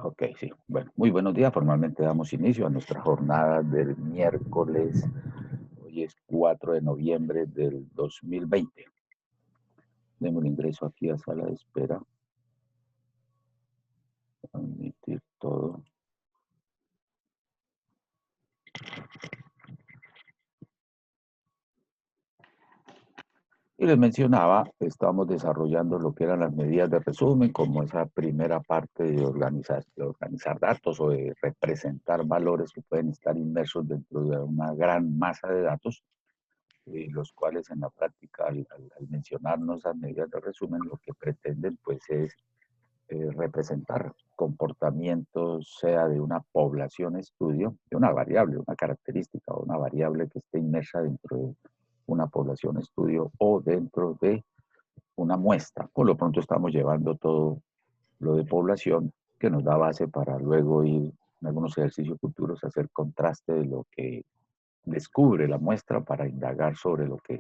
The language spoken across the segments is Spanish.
Ok, sí. Bueno, muy buenos días. Formalmente damos inicio a nuestra jornada del miércoles. Hoy es 4 de noviembre del 2020. Demos ingreso aquí a sala de espera. Admitir todo. Y les mencionaba, estamos desarrollando lo que eran las medidas de resumen, como esa primera parte de organizar datos o de representar valores que pueden estar inmersos dentro de una gran masa de datos, los cuales en la práctica, al mencionarnos esas medidas de resumen, lo que pretenden pues es representar comportamientos, sea de una población estudio, de una variable, una característica o una variable que esté inmersa dentro de una población estudio o dentro de una muestra. Por lo pronto estamos llevando todo lo de población, que nos da base para luego ir en algunos ejercicios futuros a hacer contraste de lo que descubre la muestra para indagar sobre lo que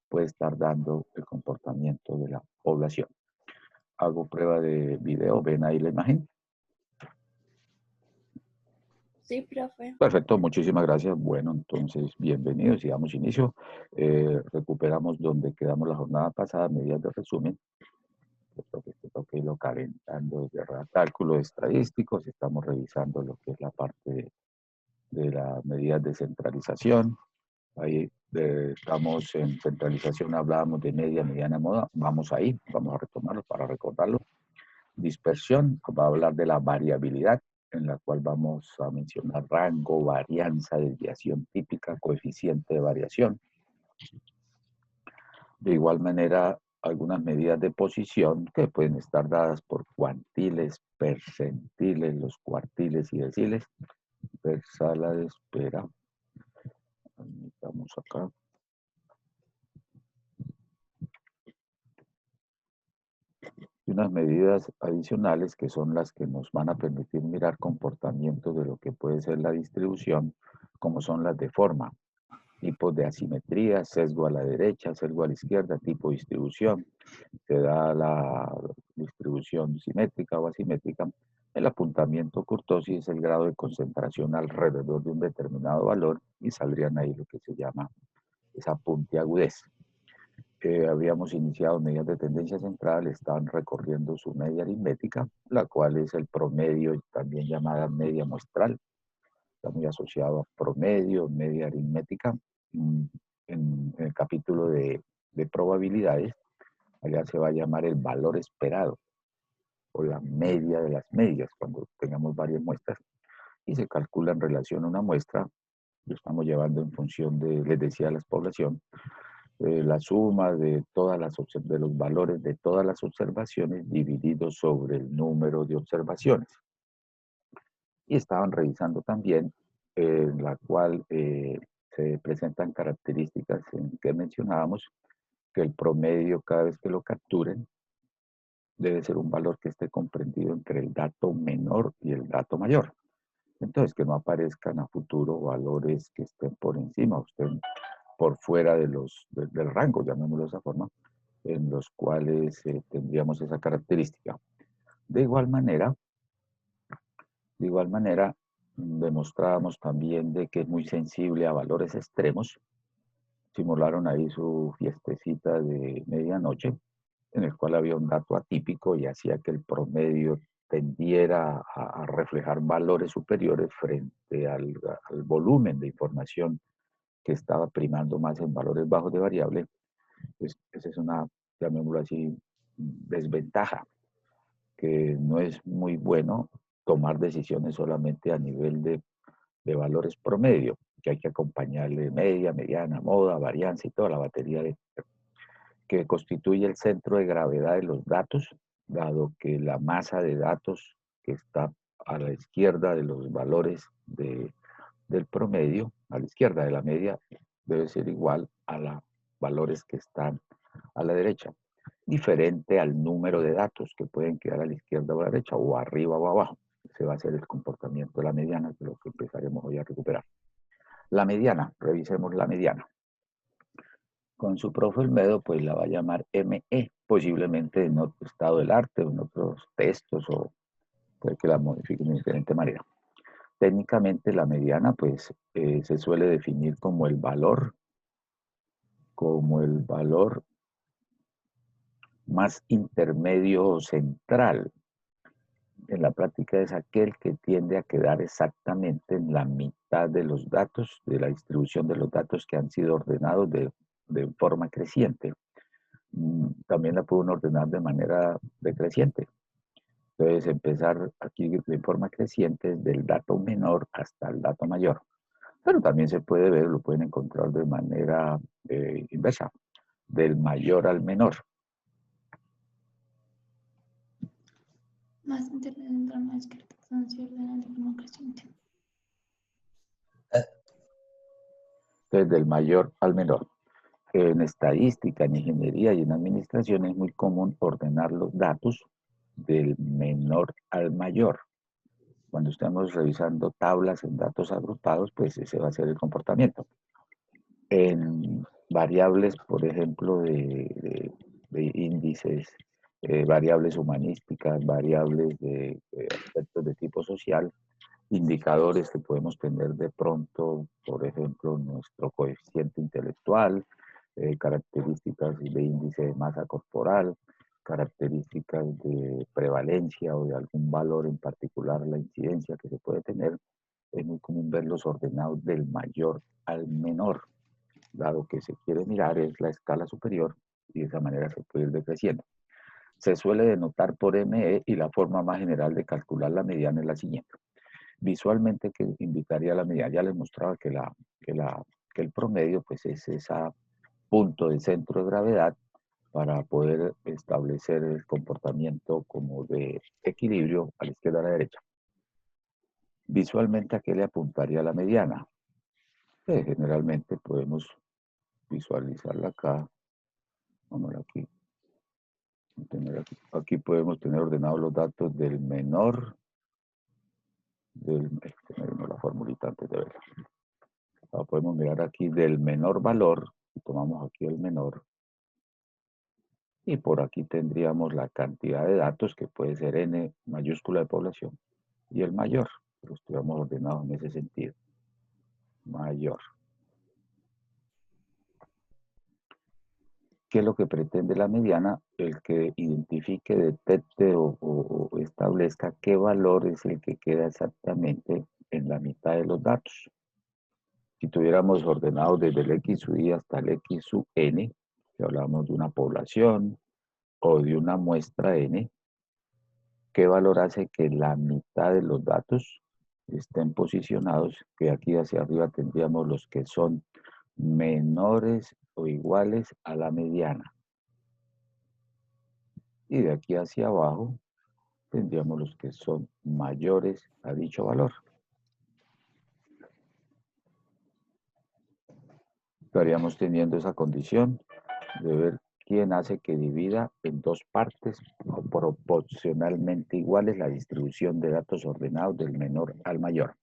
puede estar dando el comportamiento de la población. Hago prueba de video, ven ahí la imagen. Sí, profe. Perfecto, muchísimas gracias. Bueno, entonces, bienvenidos y damos inicio. Recuperamos donde quedamos la jornada pasada, medidas de resumen. Toque lo calentando de cálculos estadísticos. Estamos revisando lo que es la parte de las medidas de centralización. Ahí estamos en centralización, hablábamos de media, mediana, moda. Vamos ahí, vamos a retomarlo para recordarlo. Dispersión, va a hablar de la variabilidad, en la cual vamos a mencionar rango, varianza, desviación típica, coeficiente de variación. De igual manera, algunas medidas de posición que pueden estar dadas por cuantiles, percentiles, los cuartiles y deciles. Ver sala de espera. Vamos acá. Y unas medidas adicionales que son las que nos van a permitir mirar comportamientos de lo que puede ser la distribución, como son las de forma, tipos de asimetría, sesgo a la derecha, sesgo a la izquierda, tipo de distribución, se da la distribución simétrica o asimétrica, el apuntamiento kurtosis es el grado de concentración alrededor de un determinado valor y saldrían ahí lo que se llama esa puntiagudez. Habíamos iniciado medidas de tendencia central, están recorriendo su media aritmética, la cual es el promedio, también llamada media muestral. Está muy asociado a promedio, media aritmética. En el capítulo de probabilidades, allá se va a llamar el valor esperado o la media de las medias cuando tengamos varias muestras y se calcula en relación a una muestra. Lo estamos llevando en función de, les decía, la población, la suma de de los valores de todas las observaciones divididos sobre el número de observaciones. Y estaban revisando también en la cual se presentan características en que mencionábamos que el promedio cada vez que lo capturen debe ser un valor que esté comprendido entre el dato menor y el dato mayor. Entonces, que no aparezcan a futuro valores que estén por encima o estén por fuera del rango, llamémoslo de esa forma, en los cuales tendríamos esa característica. De igual manera, demostrábamos también de que es muy sensible a valores extremos. Simularon ahí su fiestecita de medianoche, en el cual había un dato atípico y hacía que el promedio tendiera a reflejar valores superiores frente al volumen de información que estaba primando más en valores bajos de variable. Pues esa es una, llamémoslo así, desventaja, que no es muy bueno tomar decisiones solamente a nivel de valores promedio, que hay que acompañarle media, mediana, moda, varianza y toda la batería que constituye el centro de gravedad de los datos, dado que la masa de datos que está a la izquierda de los valores del promedio, a la izquierda de la media, debe ser igual a los valores que están a la derecha, diferente al número de datos que pueden quedar a la izquierda o a la derecha, o arriba o abajo. Ese va a ser el comportamiento de la mediana, que es lo que empezaremos hoy a recuperar. La mediana, revisemos la mediana. Con su profe Olmedo, pues la va a llamar ME, posiblemente en otro estado del arte, o en otros textos puede que la modifiquen de diferente manera. Técnicamente la mediana pues se suele definir como el valor más intermedio o central. En la práctica es aquel que tiende a quedar exactamente en la mitad de los datos, de la distribución de los datos que han sido ordenados de forma creciente. También la puede uno ordenar de manera decreciente. Entonces, empezar aquí de forma creciente del dato menor hasta el dato mayor. Pero también se puede ver, lo pueden encontrar de manera inversa, del mayor al menor. Más internet entra más que la se ordenan de forma creciente. Entonces, del mayor al menor. En estadística, en ingeniería y en administración es muy común ordenar los datos del menor al mayor. Cuando estamos revisando tablas en datos agrupados, pues ese va a ser el comportamiento. En variables, por ejemplo, de índices, variables humanísticas, variables de aspectos de tipo social, indicadores que podemos tener de pronto, por ejemplo, nuestro coeficiente intelectual, características de índice de masa corporal, características de prevalencia o de algún valor en particular, la incidencia que se puede tener, es muy común verlos ordenados del mayor al menor. Dado que se quiere mirar es la escala superior y de esa manera se puede ir decreciendo. Se suele denotar por ME y la forma más general de calcular la mediana es la siguiente. Visualmente, que indicaría la mediana, ya les mostraba que el promedio pues es ese punto de centro de gravedad para poder establecer el comportamiento como de equilibrio a la izquierda y a la derecha. Visualmente, ¿a qué le apuntaría la mediana? Generalmente podemos visualizarla acá. Vamos aquí. Aquí podemos tener ordenados los datos del menor, la formulita antes de verla. Ahora podemos mirar aquí del menor valor, y tomamos aquí el menor, y por aquí tendríamos la cantidad de datos que puede ser n mayúscula de población, y el mayor, lo estuviéramos ordenados en ese sentido, mayor. ¿Qué es lo que pretende la mediana? El que identifique, detecte o establezca qué valor es el que queda exactamente en la mitad de los datos. Si tuviéramos ordenados desde el X sub I hasta el X sub N, si hablamos de una población o de una muestra N, ¿qué valor hace que la mitad de los datos estén posicionados? Que aquí hacia arriba tendríamos los que son menores o iguales a la mediana. Y de aquí hacia abajo tendríamos los que son mayores a dicho valor. Estaríamos teniendo esa condición de ver quién hace que divida en dos partes proporcionalmente iguales la distribución de datos ordenados del menor al mayor.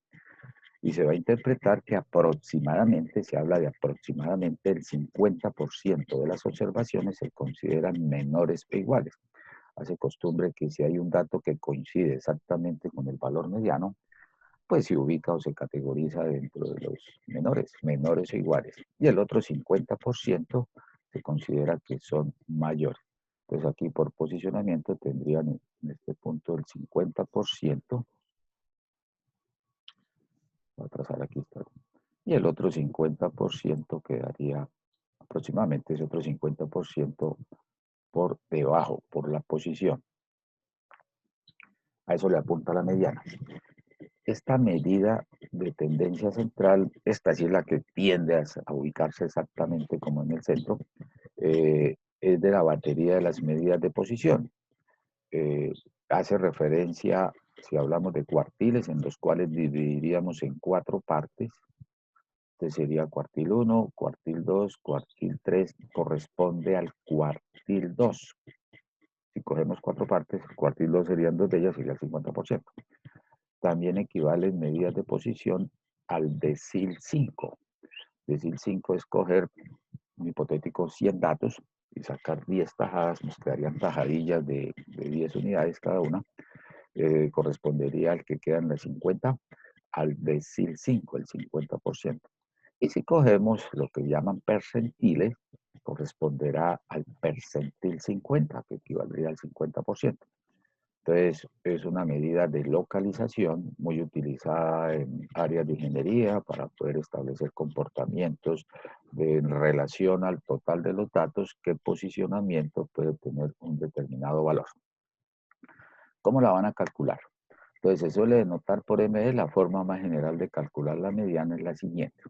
Y se va a interpretar que aproximadamente, se habla de aproximadamente el 50% de las observaciones se consideran menores o iguales. Hace costumbre que si hay un dato que coincide exactamente con el valor mediano, pues se ubica o se categoriza dentro de los menores o iguales. Y el otro 50% se considera que son mayores. Entonces aquí por posicionamiento tendrían en este punto el 50%. Voy a trazar aquí. Y el otro 50% quedaría aproximadamente ese otro 50% por debajo, por la posición. A eso le apunta la mediana. Esta medida de tendencia central, esta sí es la que tiende a ubicarse exactamente como en el centro, es de la batería de las medidas de posición. Hace referencia, si hablamos de cuartiles, en los cuales dividiríamos en 4 partes. Este sería cuartil 1, cuartil 2, cuartil 3, corresponde al cuartil 2. Si cogemos 4 partes, el cuartil 2 serían 2 de ellas, sería el 50%. También equivalen medidas de posición al decil 5. Decil 5 es coger un hipotético 100 datos y sacar 10 tajadas, nos quedarían tajadillas de 10 unidades cada una. correspondería al que queda en la 50, al decil 5, el 50%. Y si cogemos lo que llaman percentiles, corresponderá al percentil 50, que equivaldría al 50%. Entonces, es una medida de localización muy utilizada en áreas de ingeniería para poder establecer comportamientos en relación al total de los datos, qué posicionamiento puede tener un determinado valor. ¿Cómo la van a calcular? Entonces, se suele denotar por ME. La forma más general de calcular la mediana es la siguiente.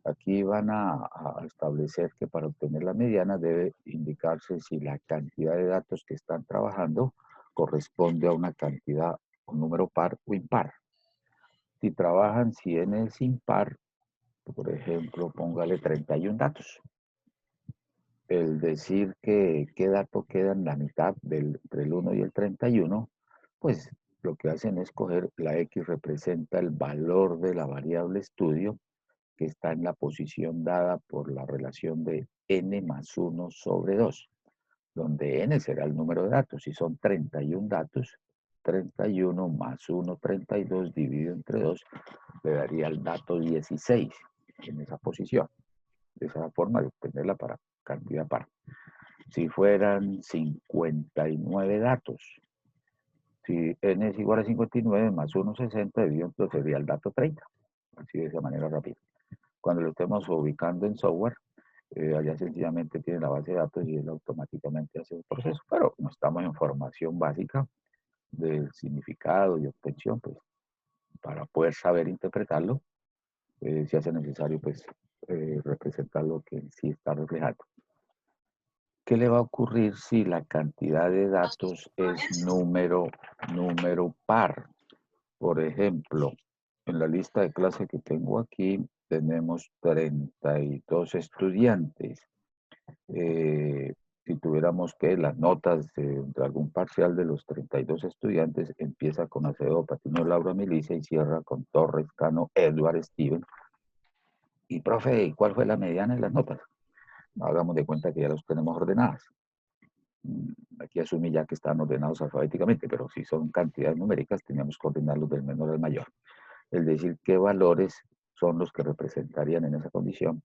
Aquí van a establecer que para obtener la mediana debe indicarse si la cantidad de datos que están trabajando corresponde a una cantidad, un número par o impar. Si trabajan, si n es impar, por ejemplo, póngale 31 datos. El decir que qué dato queda en la mitad entre el 1 y el 31, pues lo que hacen es coger la X representa el valor de la variable estudio que está en la posición dada por la relación de n más 1 sobre 2, donde n será el número de datos. Si son 31 datos, 31 más 1, 32 dividido entre 2, le daría el dato 16 en esa posición. De esa forma de obtenerla para cantidad par. Si fueran 59 datos, si n es igual a 59 más 1, 60, dividido entre 2 sería el dato 30. Así de esa manera rápida. Cuando lo estemos ubicando en software, allá sencillamente tiene la base de datos y él automáticamente hace el proceso. Pero no estamos en formación básica del significado y obtención, pues para poder saber interpretarlo, se hace necesario pues representar lo que sí está reflejado. ¿Qué le va a ocurrir si la cantidad de datos es número par? Por ejemplo, en la lista de clase que tengo aquí, tenemos 32 estudiantes. Si tuviéramos que las notas de algún parcial de los 32 estudiantes, empieza con Acevedo, Patiño, Laura, Milicia y cierra con Torres, Cano, Edward, Steven. Y profe, ¿y cuál fue la mediana de las notas? No hagamos de cuenta que ya los tenemos ordenadas. Aquí asumí ya que están ordenados alfabéticamente, pero si son cantidades numéricas, teníamos que ordenarlos del menor al mayor. Es decir, qué valores son los que representarían en esa condición.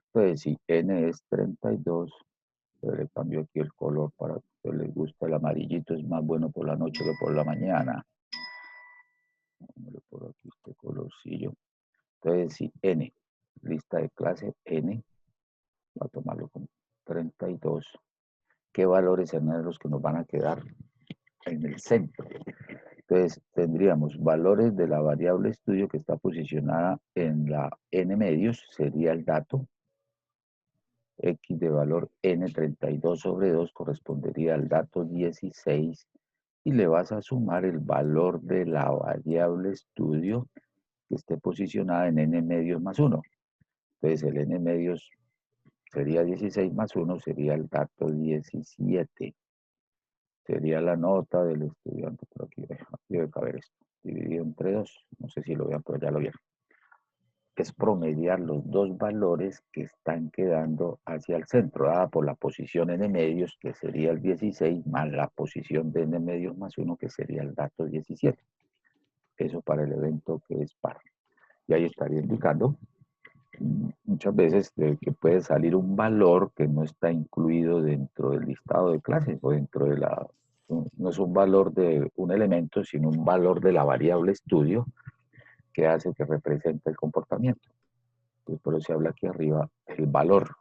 Entonces, si n es 32, le cambio aquí el color para que les guste. El amarillito es más bueno por la noche que por la mañana. Por aquí este colorcillo. Entonces, si n, lista de clase n, voy a tomarlo con 32. ¿Qué valores serán los que nos van a quedar en el centro? Entonces, tendríamos valores de la variable estudio que está posicionada en la n medios, sería el dato. X de valor n32 sobre 2 correspondería al dato 16 y le vas a sumar el valor de la variable estudio que esté posicionada en n medios más 1. Entonces, el n medios sería 16 más 1, sería el dato 17. Sería la nota del estudiante, por aquí debe caber esto, dividido entre 2, no sé si lo vean, pero ya lo vieron. Es promediar los dos valores que están quedando hacia el centro, dada por la posición n medios, que sería el 16, más la posición de n medios más 1, que sería el dato 17. Eso para el evento que es par. Y ahí estaría indicando muchas veces que puede salir un valor que no está incluido dentro del listado de clases o dentro de la... No es un valor de un elemento, sino un valor de la variable estudio que hace que represente el comportamiento. Entonces, por eso se habla aquí arriba el valor.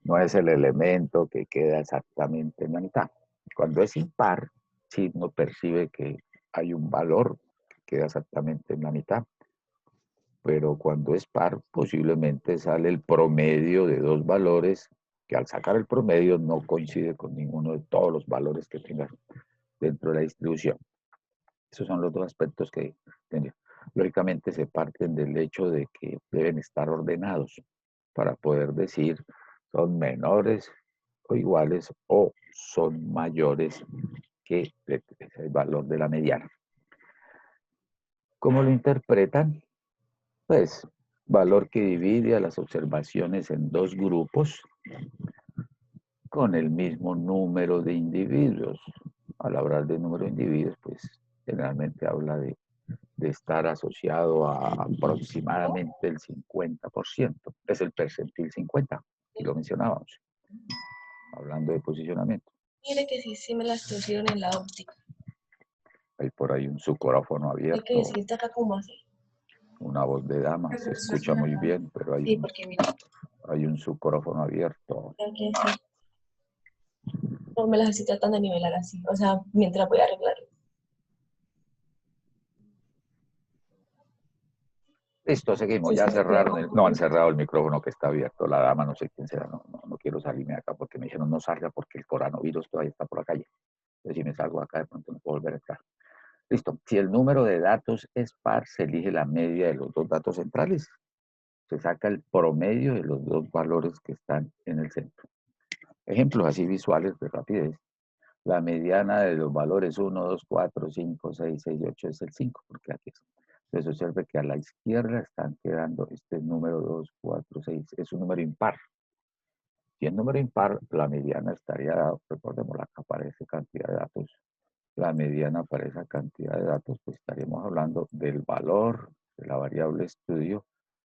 No es el elemento que queda exactamente en la mitad. Cuando es impar, sí uno percibe que hay un valor que queda exactamente en la mitad. Pero cuando es par, posiblemente sale el promedio de dos valores que al sacar el promedio no coincide con ninguno de todos los valores que tenga dentro de la distribución. Esos son los dos aspectos que tenía. Lógicamente se parten del hecho de que deben estar ordenados para poder decir son menores o iguales o son mayores que el valor de la mediana. ¿Cómo lo interpretan? Pues valor que divide a las observaciones en dos grupos con el mismo número de individuos. Al hablar de número de individuos, pues generalmente habla de estar asociado a aproximadamente el 50%. Es el percentil 50, y lo mencionábamos, hablando de posicionamiento. Mire que sí me las torcieron en la óptica. Hay por ahí un subcorófono Hay que abierto, decirte acá cómo así. una voz de dama, se escucha muy bien, pero Sí, porque mira, hay un subcorófono abierto. aquí sí. No me las estoy tratando de nivelar así, o sea, mientras voy a arreglarlo. Listo, seguimos. Sí, Ya sí, sí, cerraron cuidado. no han cerrado el micrófono que está abierto. La dama, no sé quién será, no quiero salirme de acá porque me dijeron no salga porque el coronavirus todavía está por la calle. Entonces, si me salgo acá, de pronto no puedo volver a entrar. Listo. Si el número de datos es par, se elige la media de los dos datos centrales. Se saca el promedio de los dos valores que están en el centro. Ejemplos así visuales de rapidez. La mediana de los valores 1, 2, 4, 5, 6, 6 y 8 es el 5, porque aquí es. Entonces observe que a la izquierda están quedando este número 2, 4, 6. Es un número impar. Si es número impar, la mediana estaría dado, recordemos, acá aparece cantidad de datos. La mediana para esa cantidad de datos, pues estaríamos hablando del valor de la variable estudio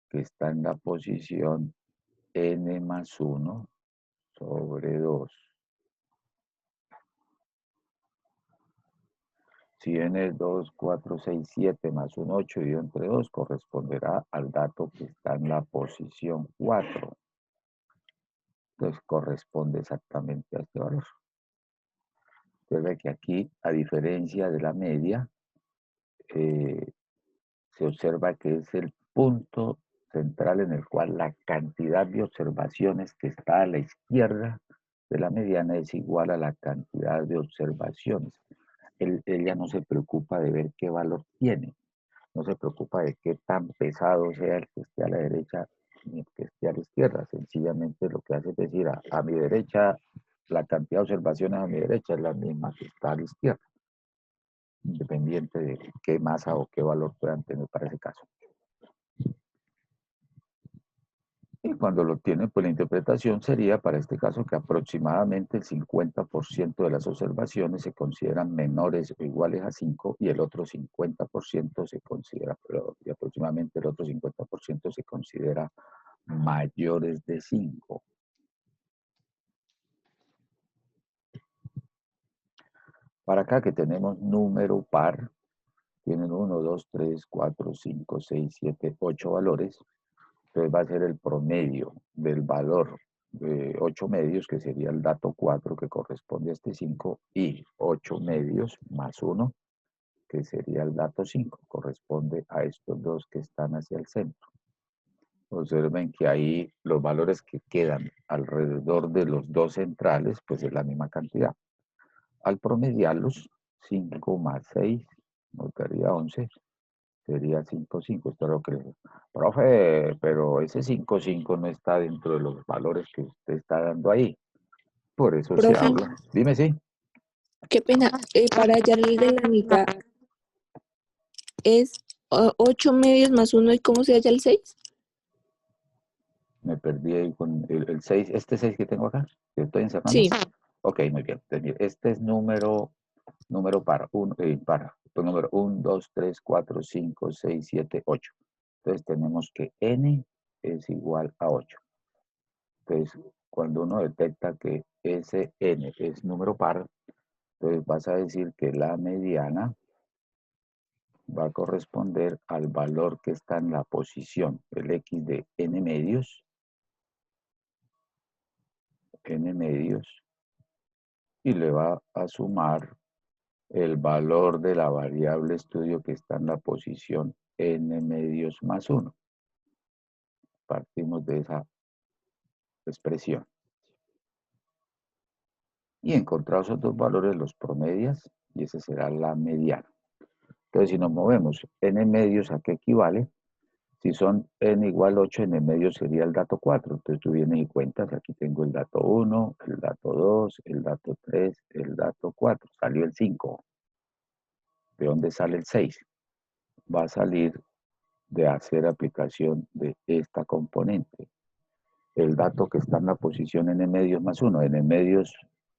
que está en la posición n más 1 sobre 2. Si n es 2, 4, 6, 7 más 1, 8 dividido entre 2 corresponderá al dato que está en la posición 4. Entonces corresponde exactamente a este valor. Usted ve que aquí, a diferencia de la media, se observa que es el punto central en el cual la cantidad de observaciones que está a la izquierda de la mediana es igual a la cantidad de observaciones. Ella no se preocupa de ver qué valor tiene, no se preocupa de qué tan pesado sea el que esté a la derecha ni el que esté a la izquierda. Sencillamente lo que hace es decir, a mi derecha, la cantidad de observaciones a mi derecha es la misma que está a la izquierda, independiente de qué masa o qué valor puedan tener para ese caso. Y cuando lo tienen, pues la interpretación sería para este caso que aproximadamente el 50% de las observaciones se consideran menores o iguales a 5 y el otro 50% se considera, y aproximadamente el otro 50% se considera mayores de 5. Para acá que tenemos número par, tienen 1, 2, 3, 4, 5, 6, 7, 8 valores. Entonces va a ser el promedio del valor de 8 medios, que sería el dato 4, que corresponde a este 5, y 8 medios más 1, que sería el dato 5, corresponde a estos dos que están hacia el centro. Observen que ahí los valores que quedan alrededor de los dos centrales, pues es la misma cantidad. Al promediarlos, 5 más 6 nos daría 11, sería 5, 5. Esto es lo que... Profe, pero ese 5, 5 no está dentro de los valores que usted está dando ahí. Por eso se Profe, habla. Dime, sí. qué pena. Para hallar el de la mitad es 8 medios más 1. ¿Y cómo se halla el 6? Me perdí ahí con el 6. Este 6 que tengo acá, que estoy encerrando. Sí. Ok, muy bien. Entonces, este es número par. Pues número 1, 2, 3, 4, 5, 6, 7, 8. Entonces tenemos que n es igual a 8. Entonces, cuando uno detecta que ese n es número par, entonces vas a decir que la mediana va a corresponder al valor que está en la posición, el x de n medios, y le va a sumar el valor de la variable estudio que está en la posición n medios más 1. Partimos de esa expresión. Y encontrados esos dos valores los promedias y esa será la mediana. Entonces, si nos movemos n medios, ¿a qué equivale? Si son n igual 8, n medios sería el dato 4. Entonces tú vienes y cuentas, aquí tengo el dato 1, el dato 2, el dato 3, el dato 4. Salió el 5. ¿De dónde sale el 6? Va a salir de hacer aplicación de esta componente. El dato que está en la posición n medios más 1. N medios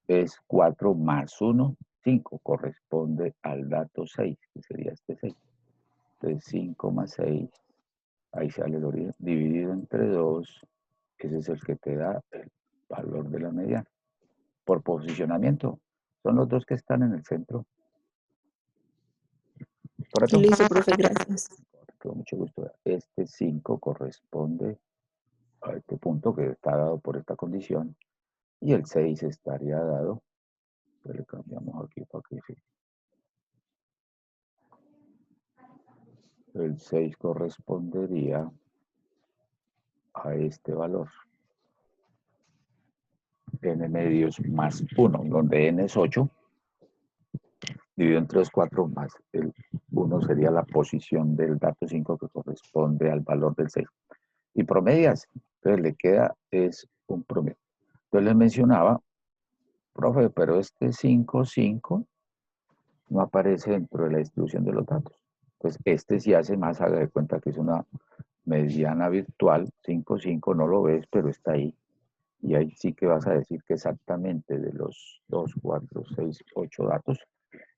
es 4 más 1, 5 corresponde al dato 6, que sería este 6. Entonces 5 más 6, ahí sale el origen, dividido entre 2, ese es el que te da el valor de la mediana. Por posicionamiento, son los dos que están en el centro. ¿Correcto? Listo, profe, gracias. Con mucho gusto. Este 5 corresponde a este punto que está dado por esta condición y el 6 estaría dado, pues le cambiamos aquí para que sí. El 6 correspondería a este valor. N medios más 1, donde N es 8, dividido entre 2, 4, más el 1 sería la posición del dato 5 que corresponde al valor del 6. Y promedias, entonces le queda es un promedio. Entonces les mencionaba, profe, pero este 5, 5 no aparece dentro de la distribución de los datos. Pues este sí hace más, haga de cuenta que es una mediana virtual, 5, 5, no lo ves, pero está ahí. Y ahí sí que vas a decir que exactamente de los 2, 4, 6, 8 datos,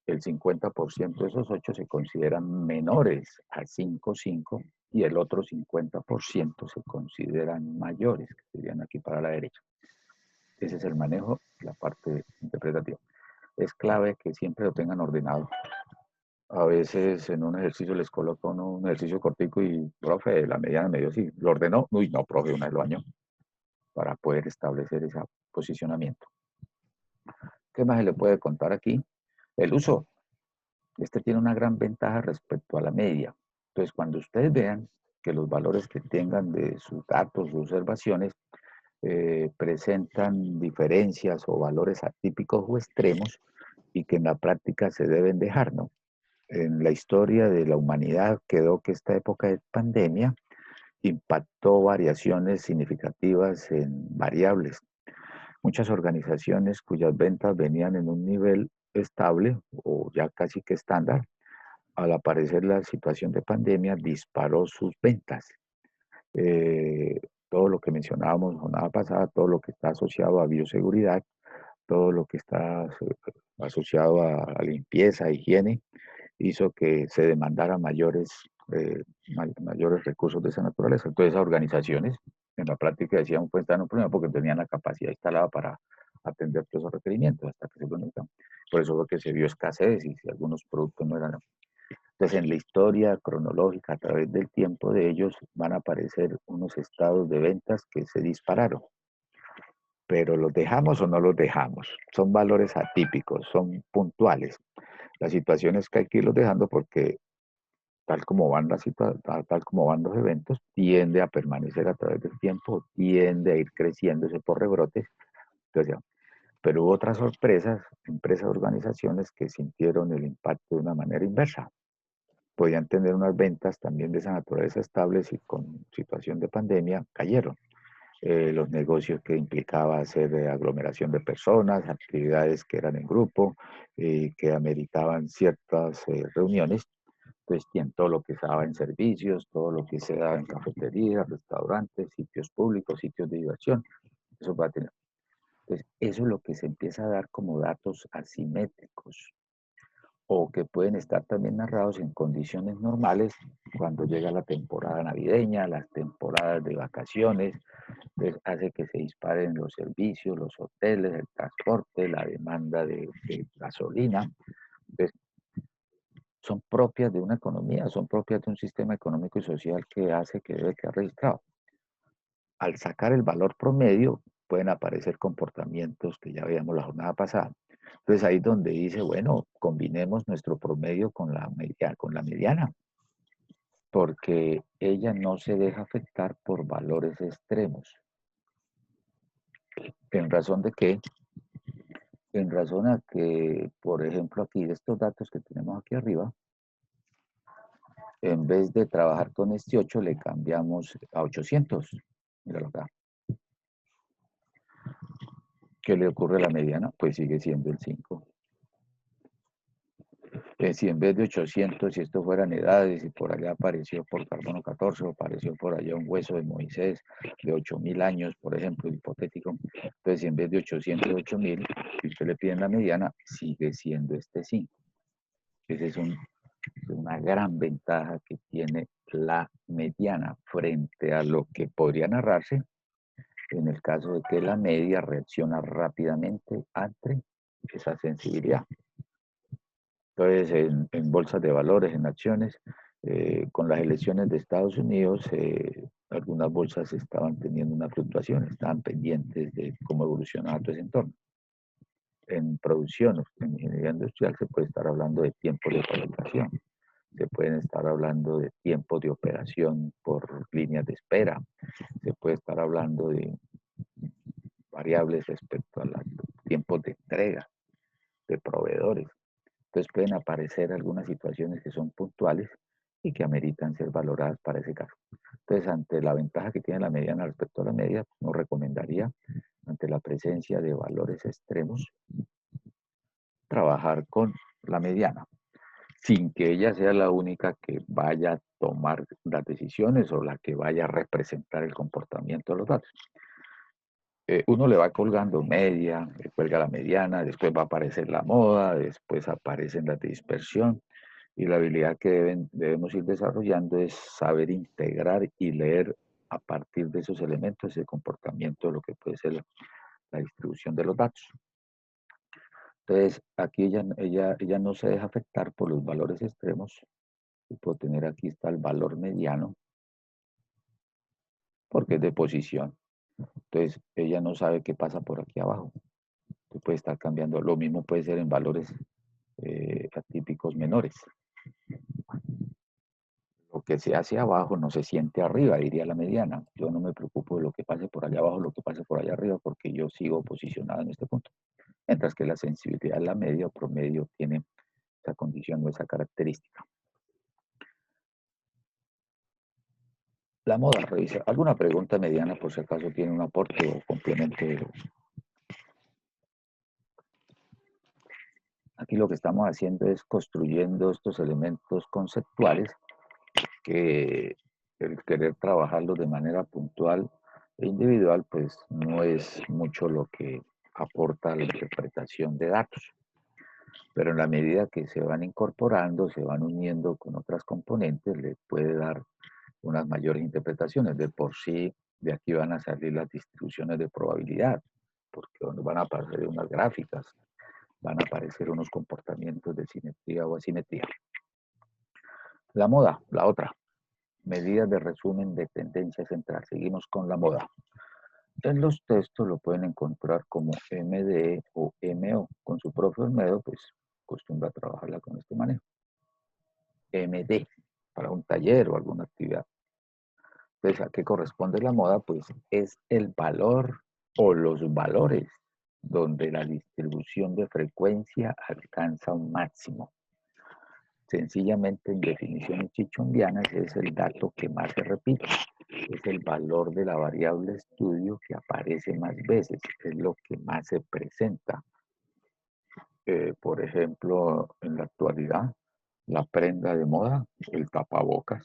el 50% de esos 8 se consideran menores a 5, 5 y el otro 50% se consideran mayores, que serían aquí para la derecha. Ese es el manejo, la parte interpretativa. Es clave que siempre lo tengan ordenado. A veces en un ejercicio les coloco un ejercicio cortico y, profe, la mediana me dio así. ¿Lo ordenó? Uy, no, profe, una vez lo año para poder establecer ese posicionamiento. ¿Qué más se le puede contar aquí? El uso. Este tiene una gran ventaja respecto a la media. Entonces, cuando ustedes vean que los valores que tengan de sus datos, sus observaciones, presentan diferencias o valores atípicos o extremos y que en la práctica se deben dejar, ¿no? En la historia de la humanidad quedó que esta época de pandemia impactó variaciones significativas en variables. Muchas organizaciones cuyas ventas venían en un nivel estable o ya casi que estándar, al aparecer la situación de pandemia, disparó sus ventas. Todo lo que mencionábamos la jornada pasada, todo lo que está asociado a bioseguridad, todo lo que está asociado a limpieza, higiene, hizo que se demandara mayores recursos de esa naturaleza. Entonces, esas organizaciones en la práctica decían, pues están un problema porque tenían la capacidad instalada para atender todos esos requerimientos hasta que se conectaron. Por eso fue que se vio escasez y si algunos productos no eran. Entonces, en la historia cronológica, a través del tiempo de ellos, van a aparecer unos estados de ventas que se dispararon. Pero ¿los dejamos o no los dejamos? Son valores atípicos, son puntuales. La situación es que hay que irlos dejando porque tal como van tal como van los eventos, tiende a permanecer a través del tiempo, tiende a ir creciéndose por rebrotes. Entonces, pero hubo otras sorpresas, empresas, organizaciones que sintieron el impacto de una manera inversa. Podían tener unas ventas también de esa naturaleza estables y con situación de pandemia cayeron. Los negocios que implicaba hacer aglomeración de personas, actividades que eran en grupo, que ameritaban ciertas reuniones, pues tienen todo lo que se daba en servicios, todo lo que se daba en cafeterías, restaurantes, sitios públicos, sitios de diversión, eso va a tener. Entonces, eso es lo que se empieza a dar como datos asimétricos o que pueden estar también narrados en condiciones normales cuando llega la temporada navideña, las temporadas de vacaciones, entonces hace que se disparen los servicios, los hoteles, el transporte, la demanda de gasolina. Entonces, son propias de una economía, son propias de un sistema económico y social que hace que debe quedar registrado. Al sacar el valor promedio, pueden aparecer comportamientos que ya veíamos la jornada pasada. Entonces ahí es donde dice, bueno, combinemos nuestro promedio con la mediana, porque ella no se deja afectar por valores extremos. ¿En razón de qué? En razón a que, por ejemplo, aquí de estos datos que tenemos aquí arriba, en vez de trabajar con este 8, le cambiamos a 800. Míralo acá. ¿Qué le ocurre a la mediana? Pues sigue siendo el 5. Si en vez de 800, si esto fueran edades, y por allá apareció por carbono 14 o apareció por allá un hueso de Moisés de 8000 años, por ejemplo, hipotético, entonces si en vez de 800, 8000, si usted le pide la mediana, sigue siendo este 5. Esa es una gran ventaja que tiene la mediana frente a lo que podría narrarse en el caso de que la media reacciona rápidamente ante esa sensibilidad. Entonces, en bolsas de valores, en acciones, con las elecciones de Estados Unidos, algunas bolsas estaban teniendo una fluctuación, estaban pendientes de cómo evolucionaba todo ese entorno. En producción, en ingeniería industrial, se puede estar hablando de tiempos de fabricación, se pueden estar hablando de tiempos de operación por líneas de espera, se puede estar hablando de variables respecto a los tiempos de entrega de proveedores. Entonces pueden aparecer algunas situaciones que son puntuales y que ameritan ser valoradas para ese caso. Entonces, ante la ventaja que tiene la mediana respecto a la media, nos recomendaría, ante la presencia de valores extremos, trabajar con la mediana, sin que ella sea la única que vaya a tomar las decisiones o la que vaya a representar el comportamiento de los datos. Uno le va colgando media, le cuelga la mediana, después va a aparecer la moda, después aparecen las de dispersión, y la habilidad que debemos ir desarrollando es saber integrar y leer a partir de esos elementos el comportamiento de lo que puede ser la distribución de los datos. Entonces, aquí ella no se deja afectar por los valores extremos. Puedo tener aquí está el valor mediano, porque es de posición. Entonces, ella no sabe qué pasa por aquí abajo. Entonces, puede estar cambiando. Lo mismo puede ser en valores atípicos menores. Lo que se hace abajo no se siente arriba, diría la mediana. Yo no me preocupo de lo que pase por allá abajo, lo que pase por allá arriba, porque yo sigo posicionado en este punto. Mientras que la sensibilidad, la media o promedio, tiene esa condición o esa característica. La moda, revisa. ¿Alguna pregunta mediana por si acaso tiene un aporte o complemento? Aquí lo que estamos haciendo es construyendo estos elementos conceptuales que el querer trabajarlos de manera puntual e individual, pues no es mucho lo que aporta la interpretación de datos. Pero en la medida que se van incorporando, se van uniendo con otras componentes, le puede dar unas mayores interpretaciones. De por sí, de aquí van a salir las distribuciones de probabilidad, porque van a aparecer unas gráficas, van a aparecer unos comportamientos de simetría o asimetría. La moda, la otra. Medidas de resumen de tendencia central. Seguimos con la moda. En los textos lo pueden encontrar como MDE o MO. Con su propio método, pues acostumbra a trabajarla con este manejo. MD, para un taller o alguna actividad. Entonces, ¿a qué corresponde la moda? Pues es el valor o los valores donde la distribución de frecuencia alcanza un máximo. Sencillamente, en definiciones chichondianas, es el dato que más se repite. Es el valor de la variable estudio que aparece más veces. Es lo que más se presenta. Por ejemplo, en la actualidad, la prenda de moda, el tapabocas.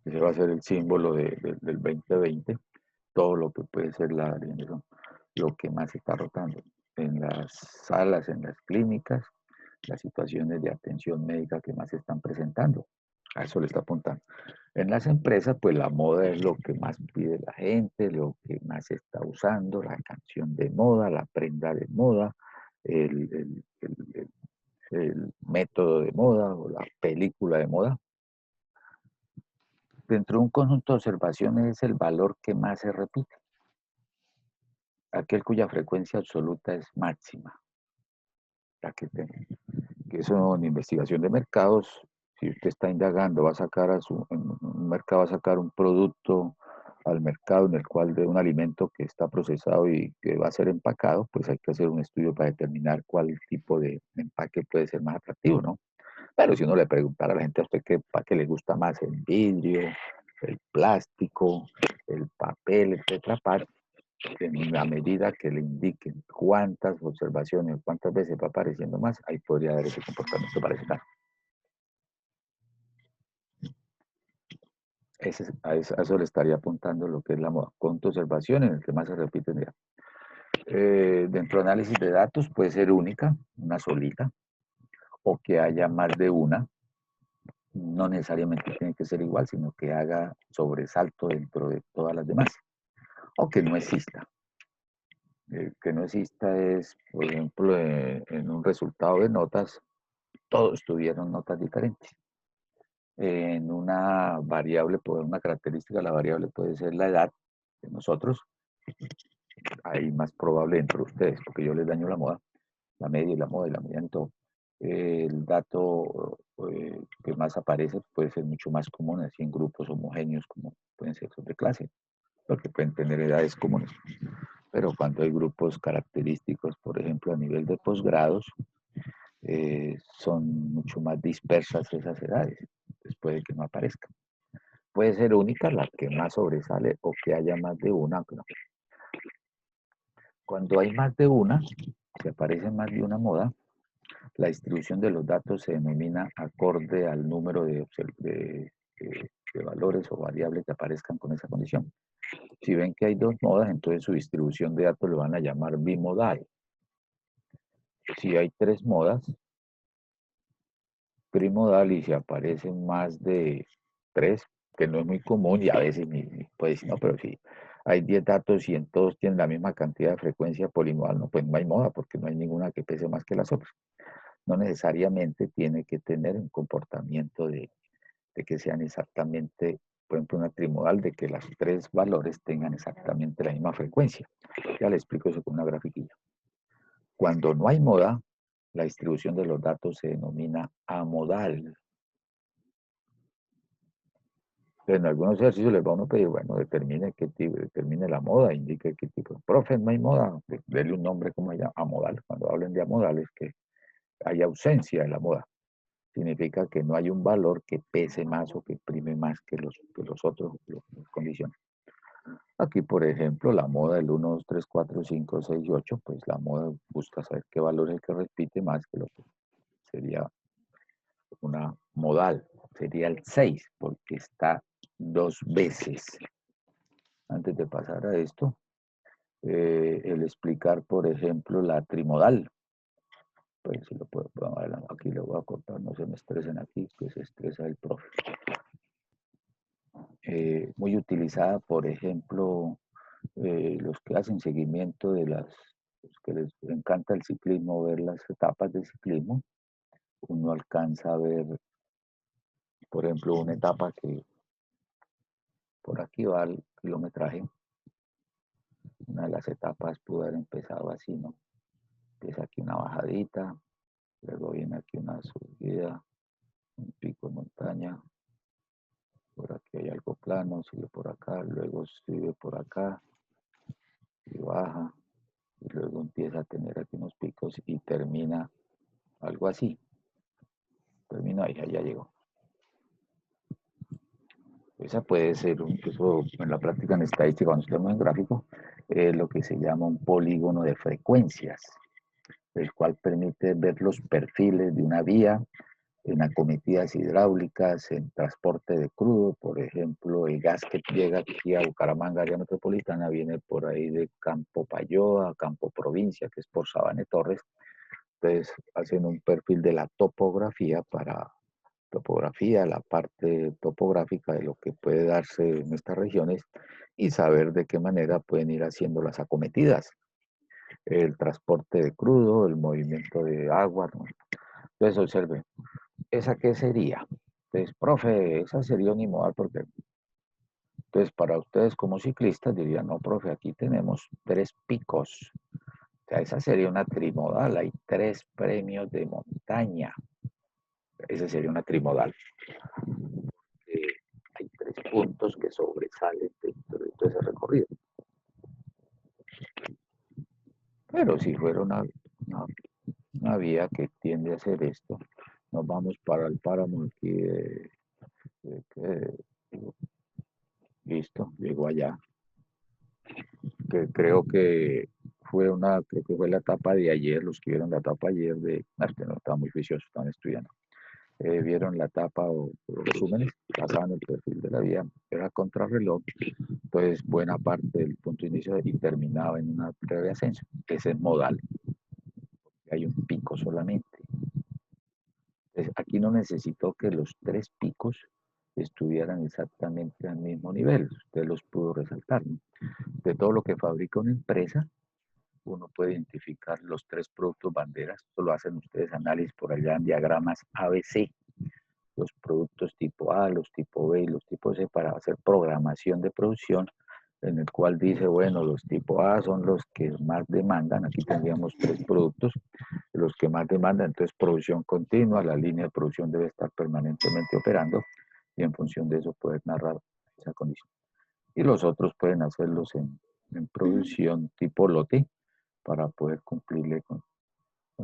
Ese va a ser el símbolo del 2020. Todo lo que puede ser lo que más se está rotando. En las salas, en las clínicas, las situaciones de atención médica que más se están presentando. A eso le está apuntando. En las empresas, pues la moda es lo que más pide la gente, lo que más se está usando, la canción de moda, la prenda de moda, el método de moda o la película de moda. Dentro de un conjunto de observaciones es el valor que más se repite. Aquel cuya frecuencia absoluta es máxima. La que eso en investigación de mercados, si usted está indagando, va a sacar en un mercado, va a sacar un producto al mercado en el cual de un alimento que está procesado y que va a ser empacado, pues hay que hacer un estudio para determinar cuál tipo de empaque puede ser más atractivo, ¿no? Pero si uno le preguntara a la gente a usted qué empaque le gusta más, el vidrio, el plástico, el papel, el Tetra Pak, En la medida que le indiquen cuántas observaciones, cuántas veces va apareciendo más, ahí podría dar ese comportamiento para ese caso. A eso le estaría apuntando lo que es la moda. Conto observación en el que más se repite. Mira. Dentro de análisis de datos puede ser única, una solita, o que haya más de una. No necesariamente tiene que ser igual, sino que haga sobresalto dentro de todas las demás. O que no exista. Que no exista es, por ejemplo, en un resultado de notas, todos tuvieron notas diferentes. En una variable, una característica de la variable puede ser la edad de nosotros. Ahí más probable entre ustedes, porque yo les daño la moda, la media y la moda y la media en todo. El dato que más aparece puede ser mucho más común, así en grupos homogéneos como pueden ser de clase, porque pueden tener edades comunes. Pero cuando hay grupos característicos, por ejemplo, a nivel de posgrados, son mucho más dispersas esas edades, entonces puede que no aparezcan. Puede ser única la que más sobresale o que haya más de una. No. Cuando hay más de una, si aparece más de una moda, la distribución de los datos se denomina acorde al número de valores o variables que aparezcan con esa condición. Si ven que hay dos modas, entonces su distribución de datos lo van a llamar bimodal. Si hay tres modas, trimodal, y si aparecen más de tres, que no es muy común y a veces ni puede decir, no, pero si hay 10 datos y en todos tienen la misma cantidad de frecuencia polimodal, no, pues no hay moda porque no hay ninguna que pese más que las otras. No necesariamente tiene que tener un comportamiento de que sean exactamente, por ejemplo, una trimodal, de que los tres valores tengan exactamente la misma frecuencia. Ya le explico eso con una grafiquilla. Cuando no hay moda, la distribución de los datos se denomina amodal. En algunos ejercicios les vamos a pedir, bueno, determine qué tipo, determine la moda, indique qué tipo. Profe, no hay moda, denle un nombre como ella, amodal. Cuando hablen de amodal es que hay ausencia de la moda. Significa que no hay un valor que pese más o que prime más que los otros, las condiciones. Aquí, por ejemplo, la moda del 1, 2, 3, 4, 5, 6 y 8, pues la moda busca saber qué valor es el que repite más que lo que sería una modal. Sería el 6, porque está dos veces. Antes de pasar a esto, el explicar, por ejemplo, la trimodal. Pues si lo puedo, aquí lo voy a cortar, no se me estresen aquí, que se estresa el profe. Muy utilizada, por ejemplo, los que hacen seguimiento de los que les encanta el ciclismo, ver las etapas de ciclismo. Uno alcanza a ver, por ejemplo, una etapa que por aquí va el kilometraje. Una de las etapas pudo haber empezado así, ¿no? Empieza aquí una bajadita, luego viene aquí una subida, un pico de montaña, por aquí hay algo plano, sigue por acá, luego sube por acá y baja, y luego empieza a tener aquí unos picos y termina algo así. Termina ahí, ya llegó. Esa puede ser, eso en la práctica en estadística, cuando estamos en gráfico, lo que se llama un polígono de frecuencias, el cual permite ver los perfiles de una vía en acometidas hidráulicas, en transporte de crudo. Por ejemplo, el gas que llega aquí a Bucaramanga, área metropolitana, viene por ahí de Campo Payoa, Campo Provincia, que es por Sabane Torres. Entonces hacen un perfil de la topografía la parte topográfica de lo que puede darse en estas regiones y saber de qué manera pueden ir haciendo las acometidas. El transporte de crudo, el movimiento de agua, ¿no? Entonces observen, ¿esa qué sería? Entonces, profe, esa sería unimodal porque... Entonces, para ustedes como ciclistas dirían, no, profe, aquí tenemos 3 picos. O sea, esa sería una trimodal, hay 3 premios de montaña. Esa sería una trimodal. Hay 3 puntos que sobresalen dentro de todo ese recorrido. Pero si fuera una vía que tiende a hacer esto, nos vamos para el páramo aquí listo, llego allá. que creo que creo que fue la etapa de ayer, los que vieron la etapa ayer de, no, estaban muy juiciosos, estaban estudiando, vieron la etapa o resúmenes, pasaban el perfil de la vía, era contrarreloj, entonces buena parte del punto de inicio y terminaba en una breve ascenso, ese es modal, hay un pico solamente. Entonces, aquí no necesitó que los 3 picos estuvieran exactamente al mismo nivel, usted los pudo resaltar, ¿no? De todo lo que fabrica una empresa, uno puede identificar los 3 productos banderas, esto lo hacen ustedes análisis por allá en diagramas ABC, los productos tipo A, los tipo B y los tipo C para hacer programación de producción, en el cual dice, bueno, los tipo A son los que más demandan, aquí tendríamos 3 productos, los que más demandan, entonces producción continua, la línea de producción debe estar permanentemente operando y en función de eso poder narrar esa condición. Y los otros pueden hacerlos en producción tipo lote para poder cumplirle con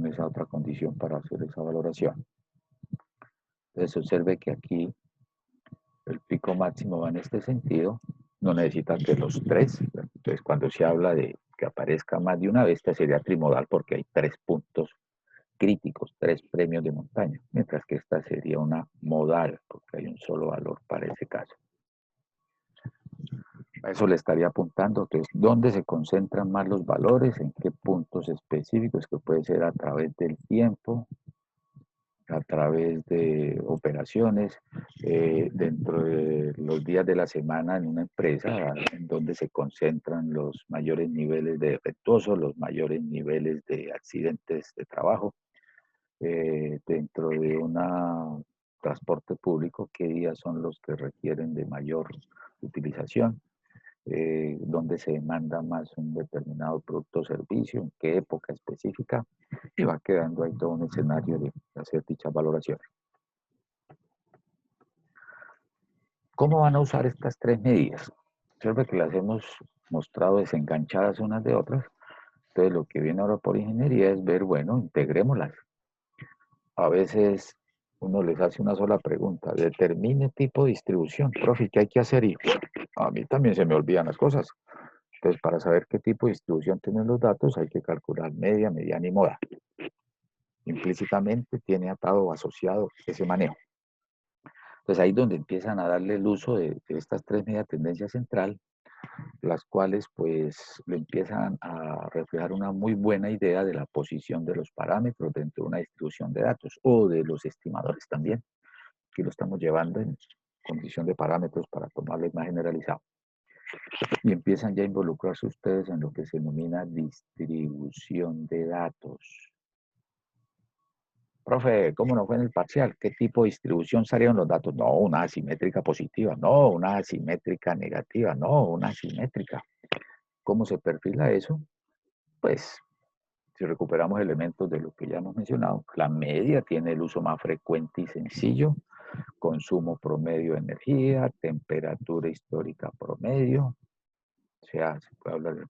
esa otra condición para hacer esa valoración. Entonces observe que aquí el pico máximo va en este sentido, no necesitan que los 3, entonces cuando se habla de que aparezca más de una vez, esta sería trimodal porque hay 3 puntos críticos, 3 premios de montaña, mientras que esta sería una modal, porque hay un solo valor para ese caso. A eso le estaría apuntando, entonces, ¿dónde se concentran más los valores? ¿En qué puntos específicos? Que puede ser a través del tiempo, a través de operaciones, dentro de los días de la semana en una empresa, en donde se concentran los mayores niveles de defectuosos, los mayores niveles de accidentes de trabajo, dentro de un transporte público, qué días son los que requieren de mayor utilización, donde se demanda más un determinado producto o servicio, en qué época específica, y va quedando ahí todo un escenario de hacer dichas valoraciones. ¿Cómo van a usar estas 3 medidas? Observe que las hemos mostrado desenganchadas unas de otras, entonces lo que viene ahora por ingeniería es ver, bueno, integrémoslas. A veces uno les hace una sola pregunta, determine tipo de distribución, profe, ¿qué hay que hacer? Y a mí también se me olvidan las cosas. Entonces, para saber qué tipo de distribución tienen los datos, hay que calcular media, mediana y moda. Implícitamente tiene atado o asociado ese manejo. Entonces, ahí es donde empiezan a darle el uso de estas 3 medias tendencia central, las cuales pues le empiezan a reflejar una muy buena idea de la posición de los parámetros dentro de una distribución de datos o de los estimadores también. Aquí lo estamos llevando en condición de parámetros para tomarlo más generalizado. Y empiezan ya a involucrarse ustedes en lo que se denomina distribución de datos. Profe, ¿cómo no fue en el parcial? ¿Qué tipo de distribución salieron los datos? No, una asimétrica positiva, no, una asimétrica negativa, no, una asimétrica. ¿Cómo se perfila eso? Pues, si recuperamos elementos de lo que ya hemos mencionado, la media tiene el uso más frecuente y sencillo, consumo promedio de energía, temperatura histórica promedio, o sea, se puede hablar de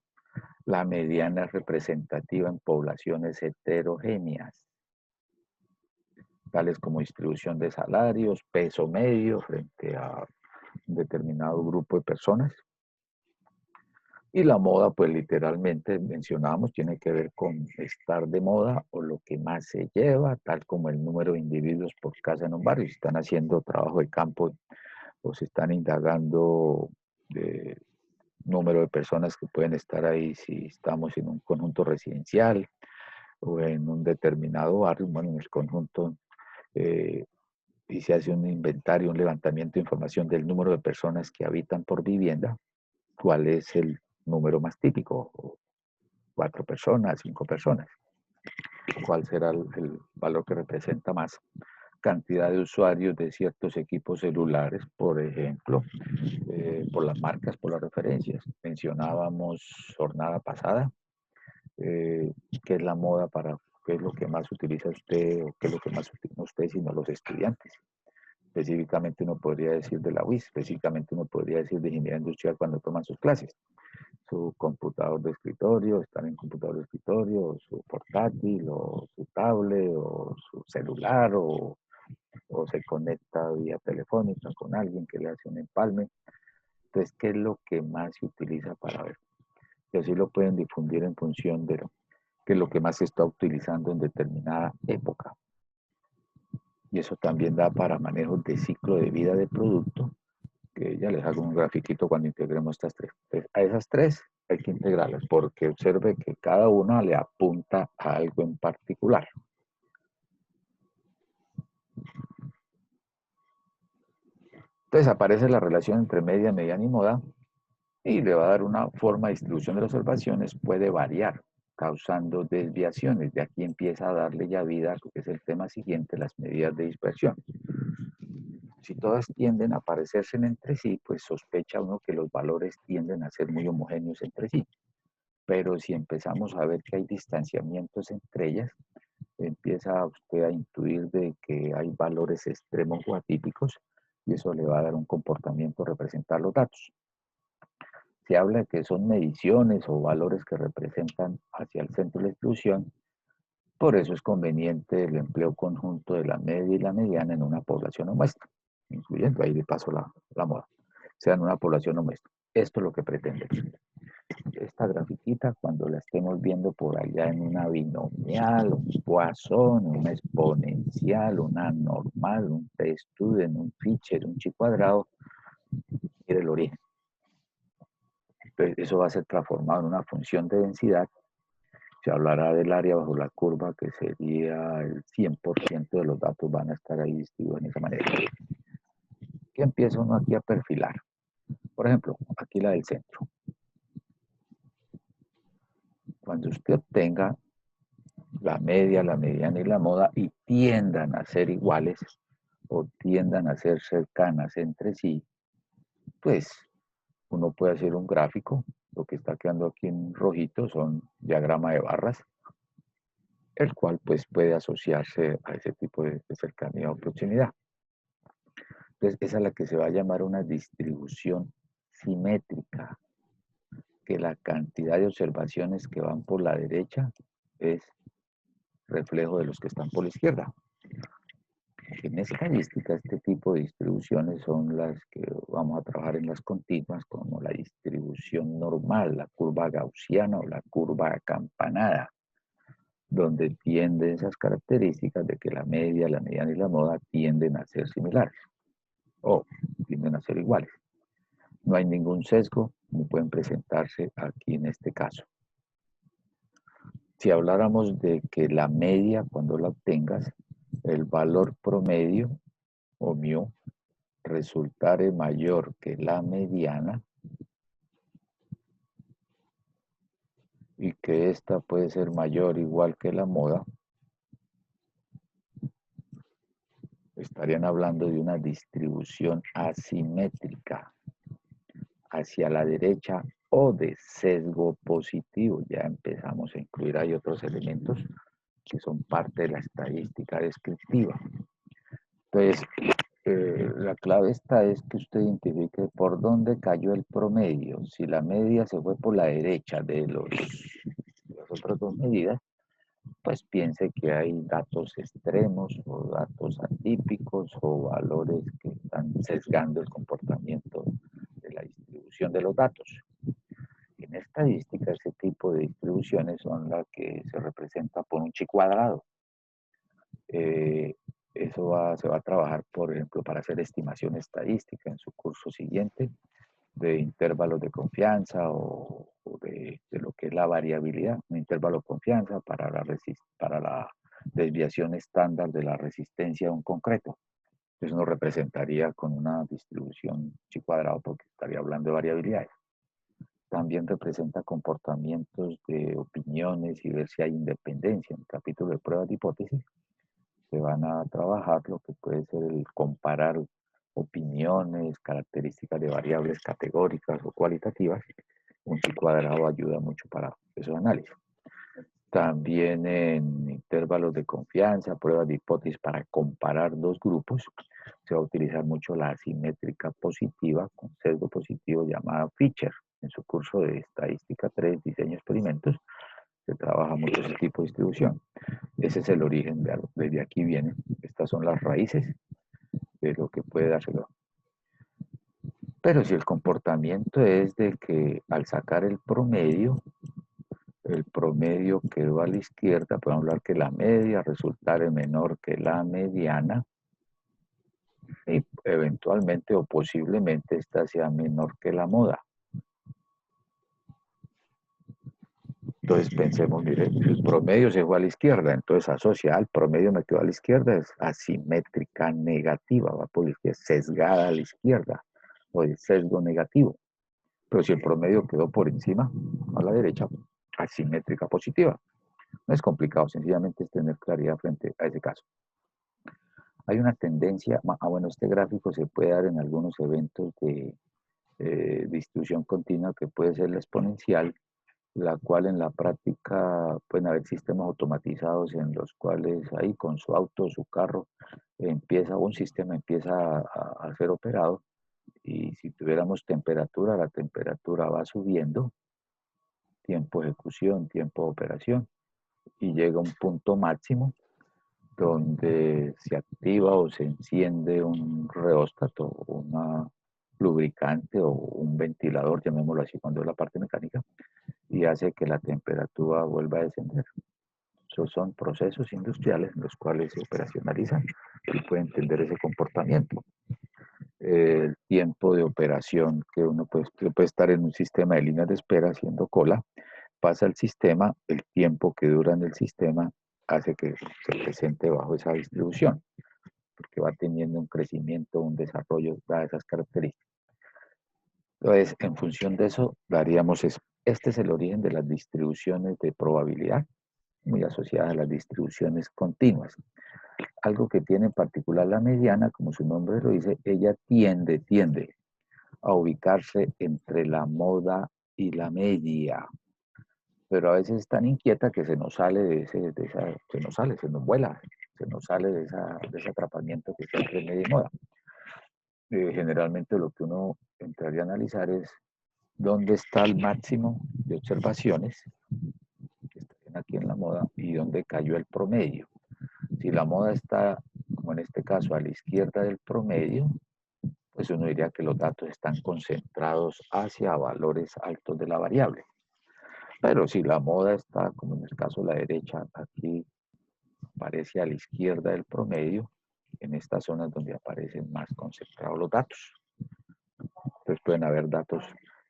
la mediana representativa en poblaciones heterogéneas, tales como distribución de salarios, peso medio frente a un determinado grupo de personas. Y la moda, pues literalmente mencionábamos, tiene que ver con estar de moda o lo que más se lleva, tal como el número de individuos por casa en un barrio. Si están haciendo trabajo de campo o se están indagando de número de personas que pueden estar ahí si estamos en un conjunto residencial o en un determinado barrio, bueno, en el conjunto, y se hace un inventario, un levantamiento de información del número de personas que habitan por vivienda, cuál es el número más típico, 4 personas, 5 personas, cuál será el valor que representa más cantidad de usuarios de ciertos equipos celulares, por ejemplo, por las marcas, por las referencias. Mencionábamos jornada pasada, qué es la moda para, qué es lo que más utiliza usted o qué es lo que más utiliza usted, sino los estudiantes. Específicamente uno podría decir de la UIS, específicamente uno podría decir de ingeniería industrial cuando toman sus clases. Su computador de escritorio, están en computador de escritorio, o su portátil, o su tablet, o su celular, o se conecta vía telefónica con alguien que le hace un empalme. Entonces, ¿qué es lo que más se utiliza para ver? Y así lo pueden difundir en función de qué es lo que más se está utilizando en determinada época. Y eso también da para manejo de ciclo de vida de producto, que ya les hago un grafiquito cuando integremos estas tres. Entonces, a esas tres hay que integrarlas, porque observe que cada una le apunta a algo en particular. Entonces aparece la relación entre media, mediana y moda, y le va a dar una forma de distribución de las observaciones, puede variar, causando desviaciones. De aquí empieza a darle ya vida a lo que es el tema siguiente, las medidas de dispersión. Si todas tienden a parecerse entre sí, pues sospecha uno que los valores tienden a ser muy homogéneos entre sí. Pero si empezamos a ver que hay distanciamientos entre ellas, empieza usted a intuir de que hay valores extremos o atípicos, y eso le va a dar un comportamiento, representar los datos. Se habla de que son mediciones o valores que representan hacia el centro de la distribución, por eso es conveniente el empleo conjunto de la media y la mediana en una población o muestra, incluyendo ahí de paso la moda, sea en una población o muestra. Esto es lo que pretende. Esta grafiquita, cuando la estemos viendo por allá en una binomial, un Poisson, una exponencial, una normal, un t-student, un Fisher, un chi cuadrado, mire el origen. Entonces, eso va a ser transformado en una función de densidad. Se hablará del área bajo la curva, que sería el 100% de los datos van a estar ahí distribuidos de esa manera. ¿Qué empieza uno aquí a perfilar? Por ejemplo, aquí la del centro. Cuando usted obtenga la media, la mediana y la moda y tiendan a ser iguales o tiendan a ser cercanas entre sí, pues uno puede hacer un gráfico. Lo que está quedando aquí en rojito son diagrama de barras, el cual pues puede asociarse a ese tipo de cercanía o proximidad. Entonces esa es la que se va a llamar una distribución simétrica, que la cantidad de observaciones que van por la derecha es reflejo de los que están por la izquierda. En estadística, este tipo de distribuciones son las que vamos a trabajar en las continuas, como la distribución normal, la curva gaussiana o la curva acampanada, donde tienden esas características de que la media, la mediana y la moda tienden a ser similares o tienden a ser iguales. No hay ningún sesgo, ni pueden presentarse aquí en este caso. Si habláramos de que la media, cuando la obtengas, el valor promedio o mu resultare mayor que la mediana y que esta puede ser mayor o igual que la moda, estarían hablando de una distribución asimétrica hacia la derecha o de sesgo positivo. Ya empezamos a incluir ahí otros elementos que son parte de la estadística descriptiva. Entonces, la clave esta es que usted identifique por dónde cayó el promedio. Si la media se fue por la derecha de las otras dos medidas, pues piense que hay datos extremos o datos atípicos o valores que están sesgando el comportamiento de la distribución de los datos. En estadística, ese tipo de distribuciones son las que se representan por un chi cuadrado. Eso se va a trabajar, por ejemplo, para hacer estimación estadística en su curso siguiente de intervalos de confianza o de lo que es la variabilidad, un intervalo de confianza para la desviación estándar de la resistencia de un concreto. Eso nos representaría con una distribución chi cuadrado porque estaría hablando de variabilidades. También representa comportamientos de opiniones y ver si hay independencia. En el capítulo de pruebas de hipótesis se van a trabajar lo que puede ser el comparar opiniones, características de variables categóricas o cualitativas. Un chi cuadrado ayuda mucho para esos análisis. También en intervalos de confianza, pruebas de hipótesis para comparar dos grupos, se va a utilizar mucho la asimétrica positiva con sesgo positivo llamada Fisher. En su curso de estadística 3, diseño de experimentos, se trabaja mucho ese tipo de distribución. Ese es el origen de algo. Desde aquí viene. Estas son las raíces de lo que puede dárselo. Pero si el comportamiento es de que al sacar el promedio quedó a la izquierda, podemos hablar que la media resultare menor que la mediana y eventualmente o posiblemente esta sea menor que la moda. Entonces pensemos, mire, el promedio se fue a la izquierda, entonces asocia al promedio me quedó a la izquierda, es asimétrica negativa, va por la izquierda, sesgada a la izquierda, o el sesgo negativo. Pero si el promedio quedó por encima, a la derecha, asimétrica positiva. No es complicado, sencillamente es tener claridad frente a ese caso. Hay una tendencia, bueno, este gráfico se puede dar en algunos eventos de distribución continua que puede ser la exponencial, la cual en la práctica pueden haber sistemas automatizados en los cuales ahí con su auto, su carro, un sistema empieza a ser operado y si tuviéramos temperatura, la temperatura va subiendo, tiempo de ejecución, tiempo de operación y llega a un punto máximo donde se activa o se enciende un reóstato, un lubricante o un ventilador, llamémoslo así, cuando es la parte mecánica, y hace que la temperatura vuelva a descender. Esos son procesos industriales en los cuales se operacionalizan y puede entender ese comportamiento. El tiempo de operación que uno puede estar en un sistema de líneas de espera haciendo cola, pasa el sistema, el tiempo que dura en el sistema hace que se presente bajo esa distribución, porque va teniendo un crecimiento, un desarrollo, da esas características. Entonces, en función de eso, daríamos eso. Este es el origen de las distribuciones de probabilidad, muy asociadas a las distribuciones continuas. Algo que tiene en particular la mediana, como su nombre lo dice, ella tiende a ubicarse entre la moda y la media. Pero a veces es tan inquieta que se nos sale se nos vuela, se nos sale de ese atrapamiento que está entre media y moda. Generalmente lo que uno entraría a analizar es dónde está el máximo de observaciones, que están aquí en la moda, y dónde cayó el promedio. Si la moda está, como en este caso, a la izquierda del promedio, pues uno diría que los datos están concentrados hacia valores altos de la variable. Pero si la moda está, como en el caso de la derecha, aquí aparece a la izquierda del promedio, en estas zonas donde aparecen más concentrados los datos. Entonces pueden haber datos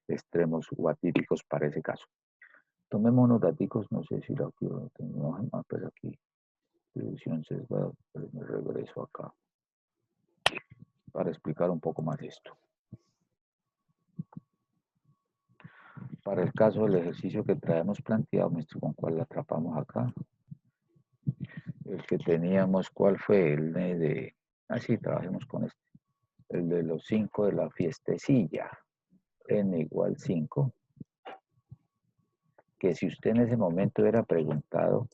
extremos o atípicos para ese caso. Tomemos unos datos, no sé si lo tengo más, pero aquí, distribución sesgada, pero me regreso acá para explicar un poco más esto. Para el caso del ejercicio que traemos planteado, con cuál la atrapamos acá. El que teníamos, ¿cuál fue? El de, así trabajemos con este. El de los 5 de la fiestecilla. N igual 5. Que si usted en ese momento hubiera preguntado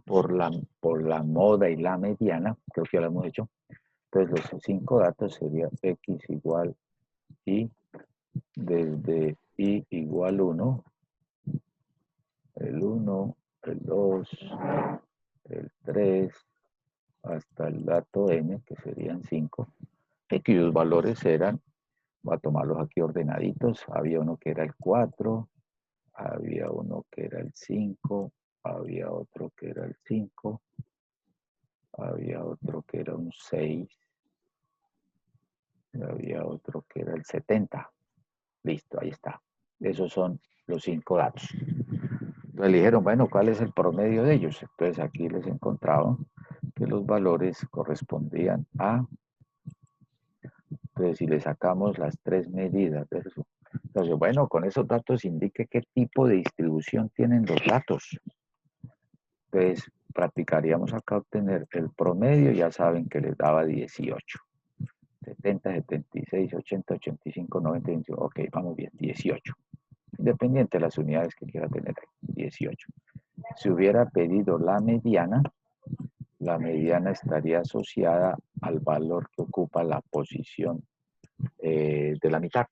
por la moda y la mediana, creo que ya lo hemos hecho, entonces los 5 datos serían X igual Y, desde Y igual 1, el 1, el 2, el 3, hasta el dato N, que serían 5, y cuyos valores eran, voy a tomarlos aquí ordenaditos, había uno que era el 4, había uno que era el 5, había otro que era el 5, había otro que era un 6, y había otro que era el 70. Listo, ahí está. Esos son los 5 datos. Entonces le dijeron, bueno, ¿cuál es el promedio de ellos? Entonces aquí les encontraban que los valores correspondían a, entonces si le sacamos las 3 medidas de eso, entonces bueno, con esos datos indique qué tipo de distribución tienen los datos. Entonces practicaríamos acá obtener el promedio, ya saben que les daba 18. 70, 76, 80, 85, 90, 21, ok, vamos bien, 18. Independiente de las unidades que quiera tener, 18. Si hubiera pedido la mediana estaría asociada al valor que ocupa la posición de la mitad.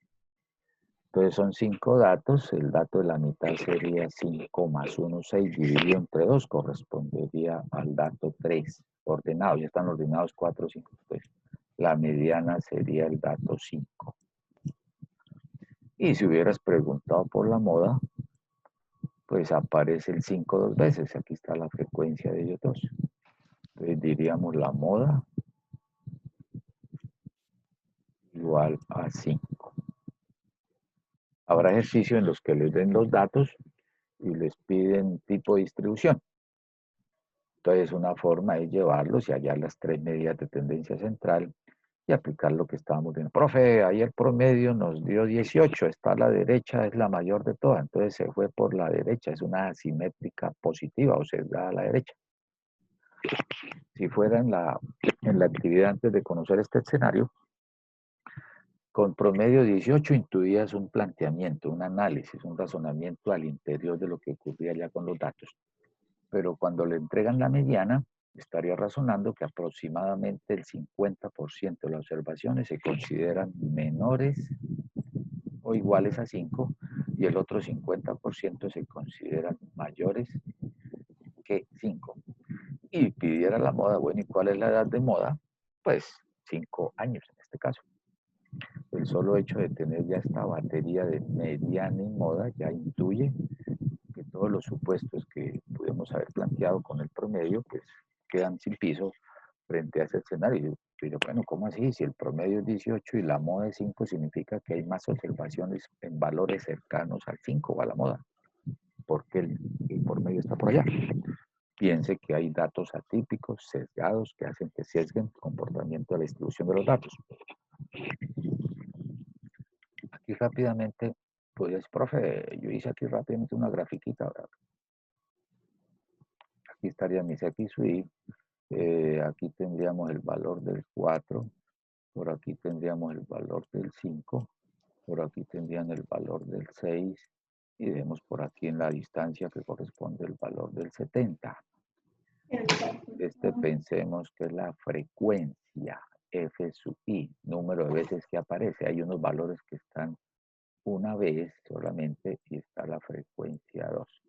Entonces son 5 datos, el dato de la mitad sería 5 más 1, 6 dividido entre 2, correspondería al dato 3 ordenado, ya están ordenados 4, 5, 3. La mediana sería el dato 5. Y si hubieras preguntado por la moda, pues aparece el 5 dos veces. Aquí está la frecuencia de ellos dos. Entonces diríamos la moda igual a 5. Habrá ejercicios en los que les den los datos y les piden tipo de distribución. Entonces una forma es llevarlos y hallar las 3 medidas de tendencia central y aplicar lo que estábamos viendo. Profe, ayer promedio nos dio 18, está a la derecha, es la mayor de todas, entonces se fue por la derecha, es una asimétrica positiva o sesgada a la derecha. Si fuera en la actividad antes de conocer este escenario, con promedio 18 intuías un planteamiento, un análisis, un razonamiento al interior de lo que ocurría ya con los datos. Pero cuando le entregan la mediana, estaría razonando que aproximadamente el 50% de las observaciones se consideran menores o iguales a 5 y el otro 50% se consideran mayores que 5. Y pidiera la moda, bueno, ¿y cuál es la edad de moda? Pues 5 años en este caso. El solo hecho de tener ya esta batería de mediana y moda ya intuye que todos los supuestos que pudimos haber planteado con el promedio, pues quedan sin piso frente a ese escenario. Pero bueno, ¿cómo así? Si el promedio es 18 y la moda es 5, significa que hay más observaciones en valores cercanos al 5 o a la moda. Porque el promedio está por allá. Piense que hay datos atípicos, sesgados, que hacen que sesguen el comportamiento de la distribución de los datos. Aquí rápidamente, pues, profe, yo hice aquí rápidamente una grafiquita, ¿verdad? Aquí estaría mis X y Y, aquí tendríamos el valor del 4, por aquí tendríamos el valor del 5, por aquí tendrían el valor del 6, y vemos por aquí en la distancia que corresponde el valor del 70. Pensemos que es la frecuencia F sub I, número de veces que aparece. Hay unos valores que están una vez solamente y está la frecuencia 2.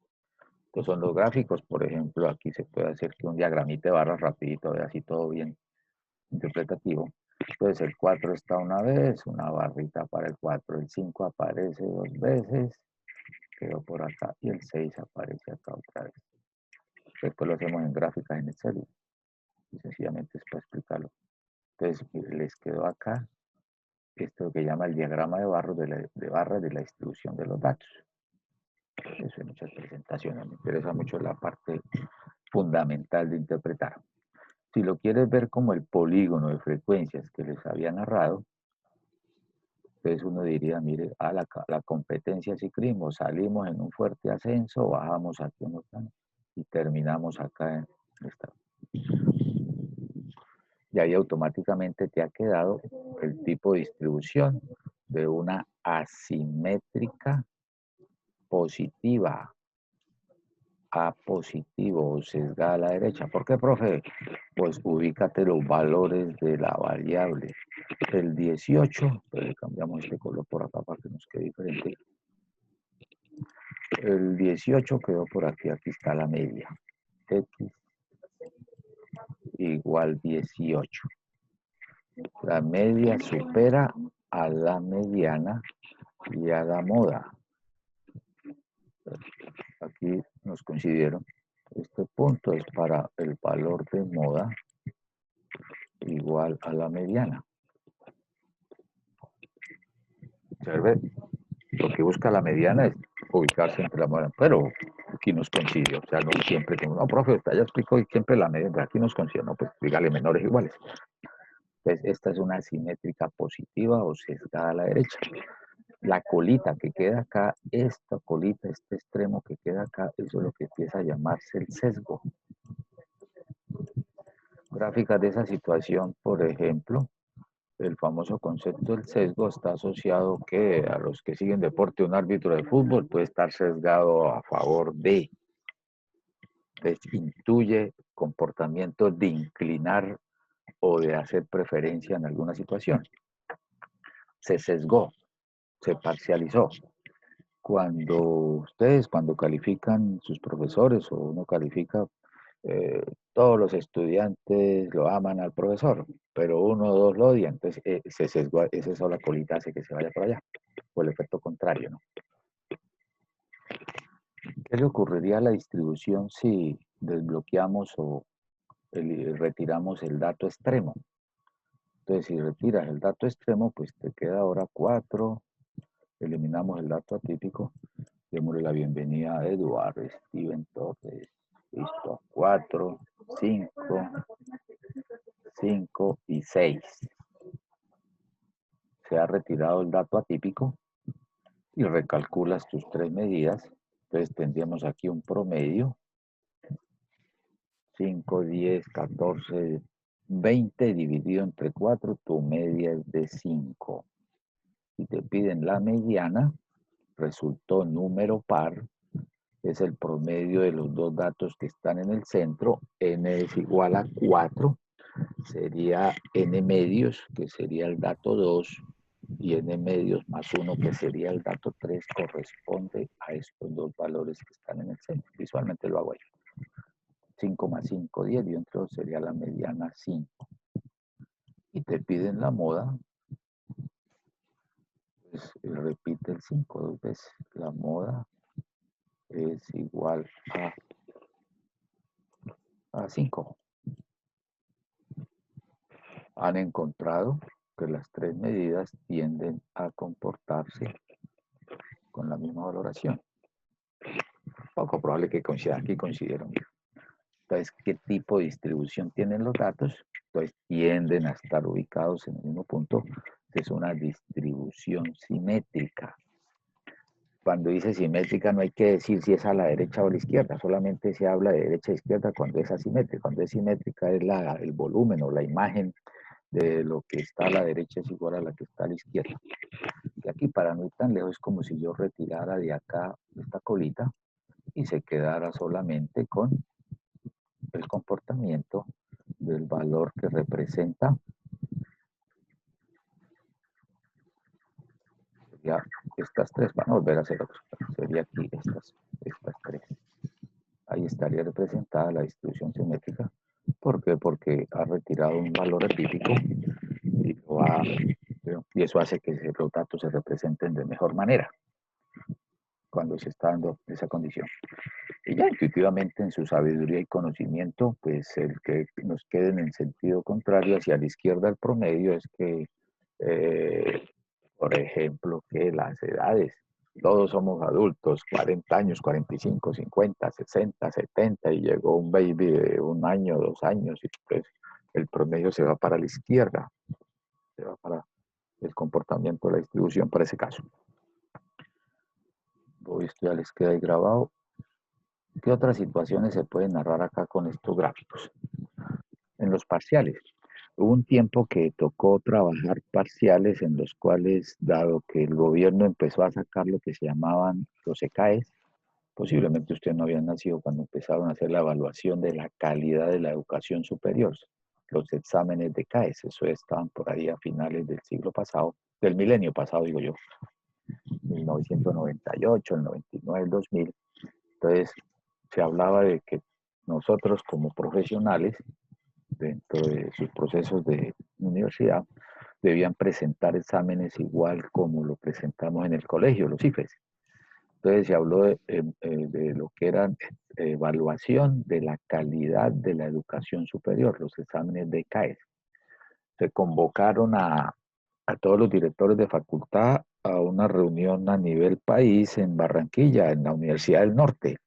Estos son los gráficos, por ejemplo, aquí se puede hacer que un diagramita de barras rapidito, vea así todo bien interpretativo. Entonces el 4 está una vez, una barrita para el 4, el 5 aparece 2 veces, quedó por acá, y el 6 aparece acá otra vez. Después lo hacemos en gráficas en Excel, y sencillamente es para explicarlo. Entonces les quedó acá esto que llama el diagrama de barras de la distribución de los datos. Eso en muchas presentaciones, me interesa mucho la parte fundamental de interpretar. Si lo quieres ver como el polígono de frecuencias que les había narrado, entonces uno diría, mire, la competencia ciclismo, salimos en un fuerte ascenso, bajamos aquí en otra, y terminamos acá en esta. Y ahí automáticamente te ha quedado el tipo de distribución de una asimétrica positiva a positivo o sesgada a la derecha. ¿Por qué, profe? Pues ubícate los valores de la variable. El 18, pero cambiamos este color por acá para que nos quede diferente. El 18 quedó por aquí, aquí está la media. X igual 18. La media supera a la mediana y a la moda. Aquí nos coincidieron. Este punto es para el valor de moda igual a la mediana. Observe, lo que busca la mediana es ubicarse entre la moda, pero aquí nos coincidió, o sea, no siempre, como, no, profe, usted ya explicó y siempre la mediana, aquí nos coincidió, no, pues dígale menores iguales. Entonces, esta es una simétrica positiva o sesgada a la derecha. La colita que queda acá, esta colita, este extremo que queda acá, eso es lo que empieza a llamarse el sesgo. Gráficas de esa situación, por ejemplo, el famoso concepto del sesgo está asociado que a los que siguen deporte, un árbitro de fútbol puede estar sesgado a favor de. Entonces, intuye comportamiento de inclinar o de hacer preferencia en alguna situación. Se sesgó, se parcializó. Cuando califican sus profesores o uno califica, todos los estudiantes lo aman al profesor, pero uno o dos lo odian, entonces se sesgó, esa sola colita hace que se vaya por allá. o el efecto contrario, ¿no? ¿Qué le ocurriría a la distribución si desbloqueamos o retiramos el dato extremo? Entonces, si retiras el dato extremo, pues te queda ahora 4, eliminamos el dato atípico, démosle la bienvenida a Eduardo, Steven Torres, listo, 4, 5 y 6. Se ha retirado el dato atípico y recalculas tus 3 medidas. Entonces tendríamos aquí un promedio, 5, 10, 14, 20 dividido entre 4, tu media es de 5. Si te piden la mediana, resultó número par, es el promedio de los dos datos que están en el centro, n es igual a 4, sería n medios, que sería el dato 2, y n medios más 1, que sería el dato 3, corresponde a estos dos valores que están en el centro. Visualmente lo hago ahí. 5 más 5, 10, y entre 2 sería la mediana 5. Y te piden la moda, pues repite el 5 dos veces. La moda es igual a 5. Han encontrado que las 3 medidas tienden a comportarse con la misma valoración. Poco probable que coincidan, aquí coincidieron. Entonces, ¿qué tipo de distribución tienen los datos? Entonces, tienden a estar ubicados en el mismo punto. Es una distribución simétrica. Cuando dice simétrica no hay que decir si es a la derecha o a la izquierda, solamente se habla de derecha e izquierda cuando es asimétrica. Cuando es simétrica es el volumen o la imagen de lo que está a la derecha es igual a la que está a la izquierda. Y aquí, para no ir tan lejos, es como si yo retirara de acá esta colita y se quedara solamente con el comportamiento del valor que representa. Ya estas 3 van a volver a ser otro. Sería aquí estas 3. Ahí estaría representada la distribución simétrica. ¿Por qué? Porque ha retirado un valor atípico y eso hace que los datos se representen de mejor manera cuando se está dando esa condición. Y ya intuitivamente en su sabiduría y conocimiento, pues el que nos quede en el sentido contrario hacia la izquierda del promedio es que, por ejemplo, que las edades, todos somos adultos, 40 años, 45, 50, 60, 70, y llegó un baby de 1 año, 2 años, y pues el promedio se va para la izquierda, se va para el comportamiento de la distribución para ese caso. Esto ya les queda ahí grabado. ¿Qué otras situaciones se pueden narrar acá con estos gráficos? En los parciales. Hubo un tiempo que tocó trabajar parciales en los cuales, dado que el gobierno empezó a sacar lo que se llamaban los ECAES, posiblemente usted no había nacido cuando empezaron a hacer la evaluación de la calidad de la educación superior, los exámenes de CAES, eso estaban por ahí a finales del siglo pasado, del milenio pasado, digo yo, 1998, el 99, el 2000. Entonces, se hablaba de que nosotros como profesionales, dentro de sus procesos de universidad, debían presentar exámenes igual como lo presentamos en el colegio, los IFES. Entonces se habló de lo que era evaluación de la calidad de la educación superior, los exámenes de CAES. Se convocaron a todos los directores de facultad a una reunión a nivel país en Barranquilla, en la Universidad del Norte.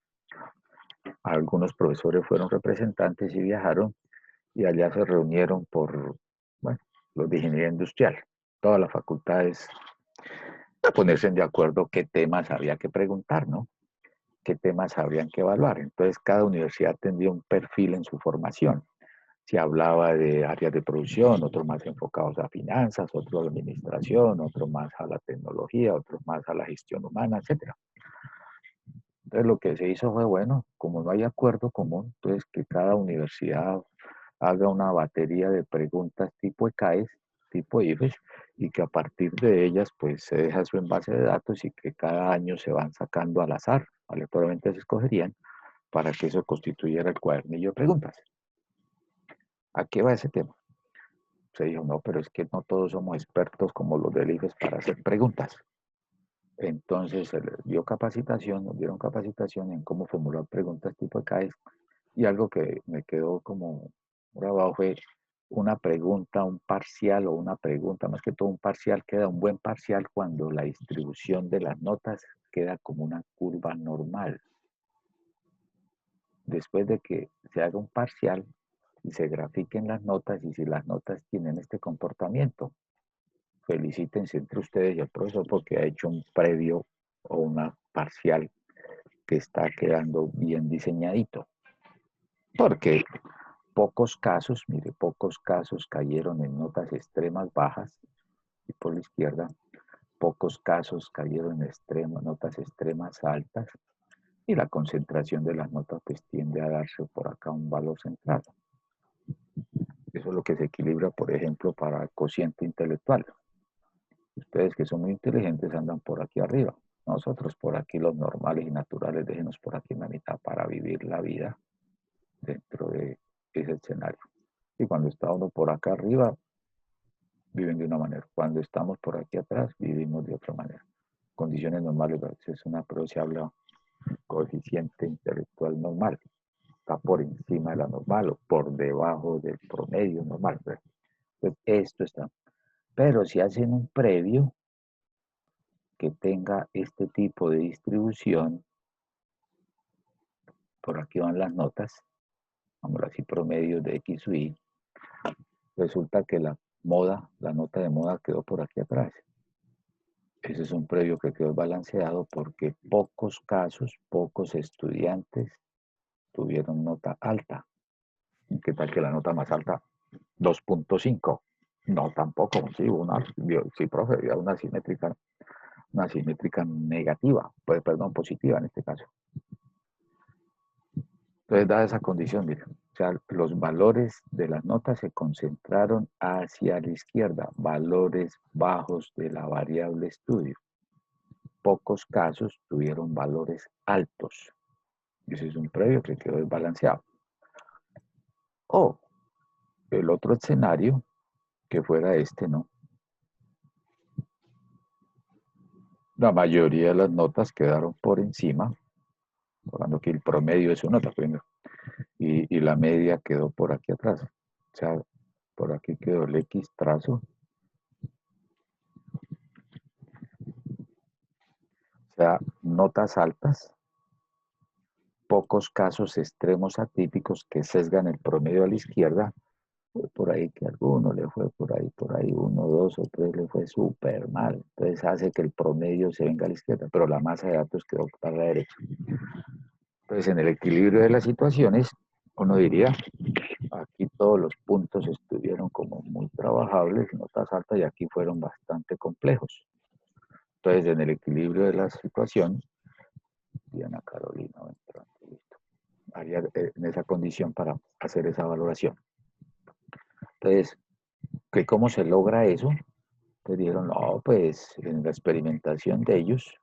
Algunos profesores fueron representantes y viajaron, y allá se reunieron por, bueno, los de ingeniería industrial, todas las facultades, a ponerse de acuerdo qué temas había que preguntar, ¿no? Qué temas habrían que evaluar. Entonces, cada universidad tendría un perfil en su formación. Se hablaba de áreas de producción, otros más enfocados a finanzas, otros a la administración, otros más a la tecnología, otros más a la gestión humana, etc. Entonces, lo que se hizo fue, bueno, como no hay acuerdo común, entonces que cada universidad haga una batería de preguntas tipo ECAES, tipo IFES, y que a partir de ellas pues se deja eso en base de datos y que cada año se van sacando al azar, aleatoriamente se escogerían, para que eso constituyera el cuadernillo de preguntas. ¿A qué va ese tema? Se dijo, no, pero es que no todos somos expertos como los del IFES para hacer preguntas. Entonces se les dio capacitación, nos dieron capacitación en cómo formular preguntas tipo de CAES, y algo que me quedó como grabado fue una pregunta, un parcial o una pregunta, más que todo un parcial, queda un buen parcial cuando la distribución de las notas queda como una curva normal. Después de que se haga un parcial y se grafiquen las notas, y si las notas tienen este comportamiento, felicítense entre ustedes y el profesor porque ha hecho un previo o una parcial que está quedando bien diseñadito. Porque pocos casos, mire, pocos casos cayeron en notas extremas bajas y por la izquierda, pocos casos cayeron en notas extremas altas, y la concentración de las notas pues tiende a darse por acá un valor central. Eso es lo que se equilibra, por ejemplo, para el cociente intelectual. Ustedes que son muy inteligentes andan por aquí arriba. Nosotros por aquí, los normales y naturales, déjenos por aquí en la mitad para vivir la vida dentro de ese escenario. Y cuando está uno por acá arriba, viven de una manera. Cuando estamos por aquí atrás, vivimos de otra manera. Condiciones normales, a veces una prueba se habla coeficiente intelectual normal. Está por encima de la normal o por debajo del promedio normal. Pues esto está. Pero si hacen un previo que tenga este tipo de distribución, por aquí van las notas, vamos así, promedio de X o Y, resulta que la nota de moda quedó por aquí atrás. Ese es un previo que quedó balanceado porque pocos casos, pocos estudiantes tuvieron nota alta. ¿Qué tal que la nota más alta? 2.5. No, tampoco. Sí, sí, profe, había una simétrica negativa, pues, perdón, positiva en este caso. Entonces, dada esa condición, miren, o sea, los valores de las notas se concentraron hacia la izquierda, valores bajos de la variable estudio. Pocos casos tuvieron valores altos. Ese es un previo que quedó desbalanceado. O el otro escenario, que fuera este, ¿no? La mayoría de las notas quedaron por encima, hablando que el promedio de su nota primero, y la media quedó por aquí atrás. O sea, por aquí quedó el X trazo. O sea, notas altas, pocos casos extremos atípicos que sesgan el promedio a la izquierda. Fue por ahí que alguno le fue por ahí, 1, 2 o 3 le fue súper mal. Entonces hace que el promedio se venga a la izquierda, pero la masa de datos quedó para la derecha. Entonces, en el equilibrio de las situaciones, uno diría, aquí todos los puntos estuvieron como muy trabajables, notas altas, y aquí fueron bastante complejos. Entonces, en el equilibrio de la situación, Diana Carolina va entrando, listo. Haría en esa condición para hacer esa valoración. Entonces, ¿cómo se logra eso? Pues dijeron, no, pues en la experimentación de ellos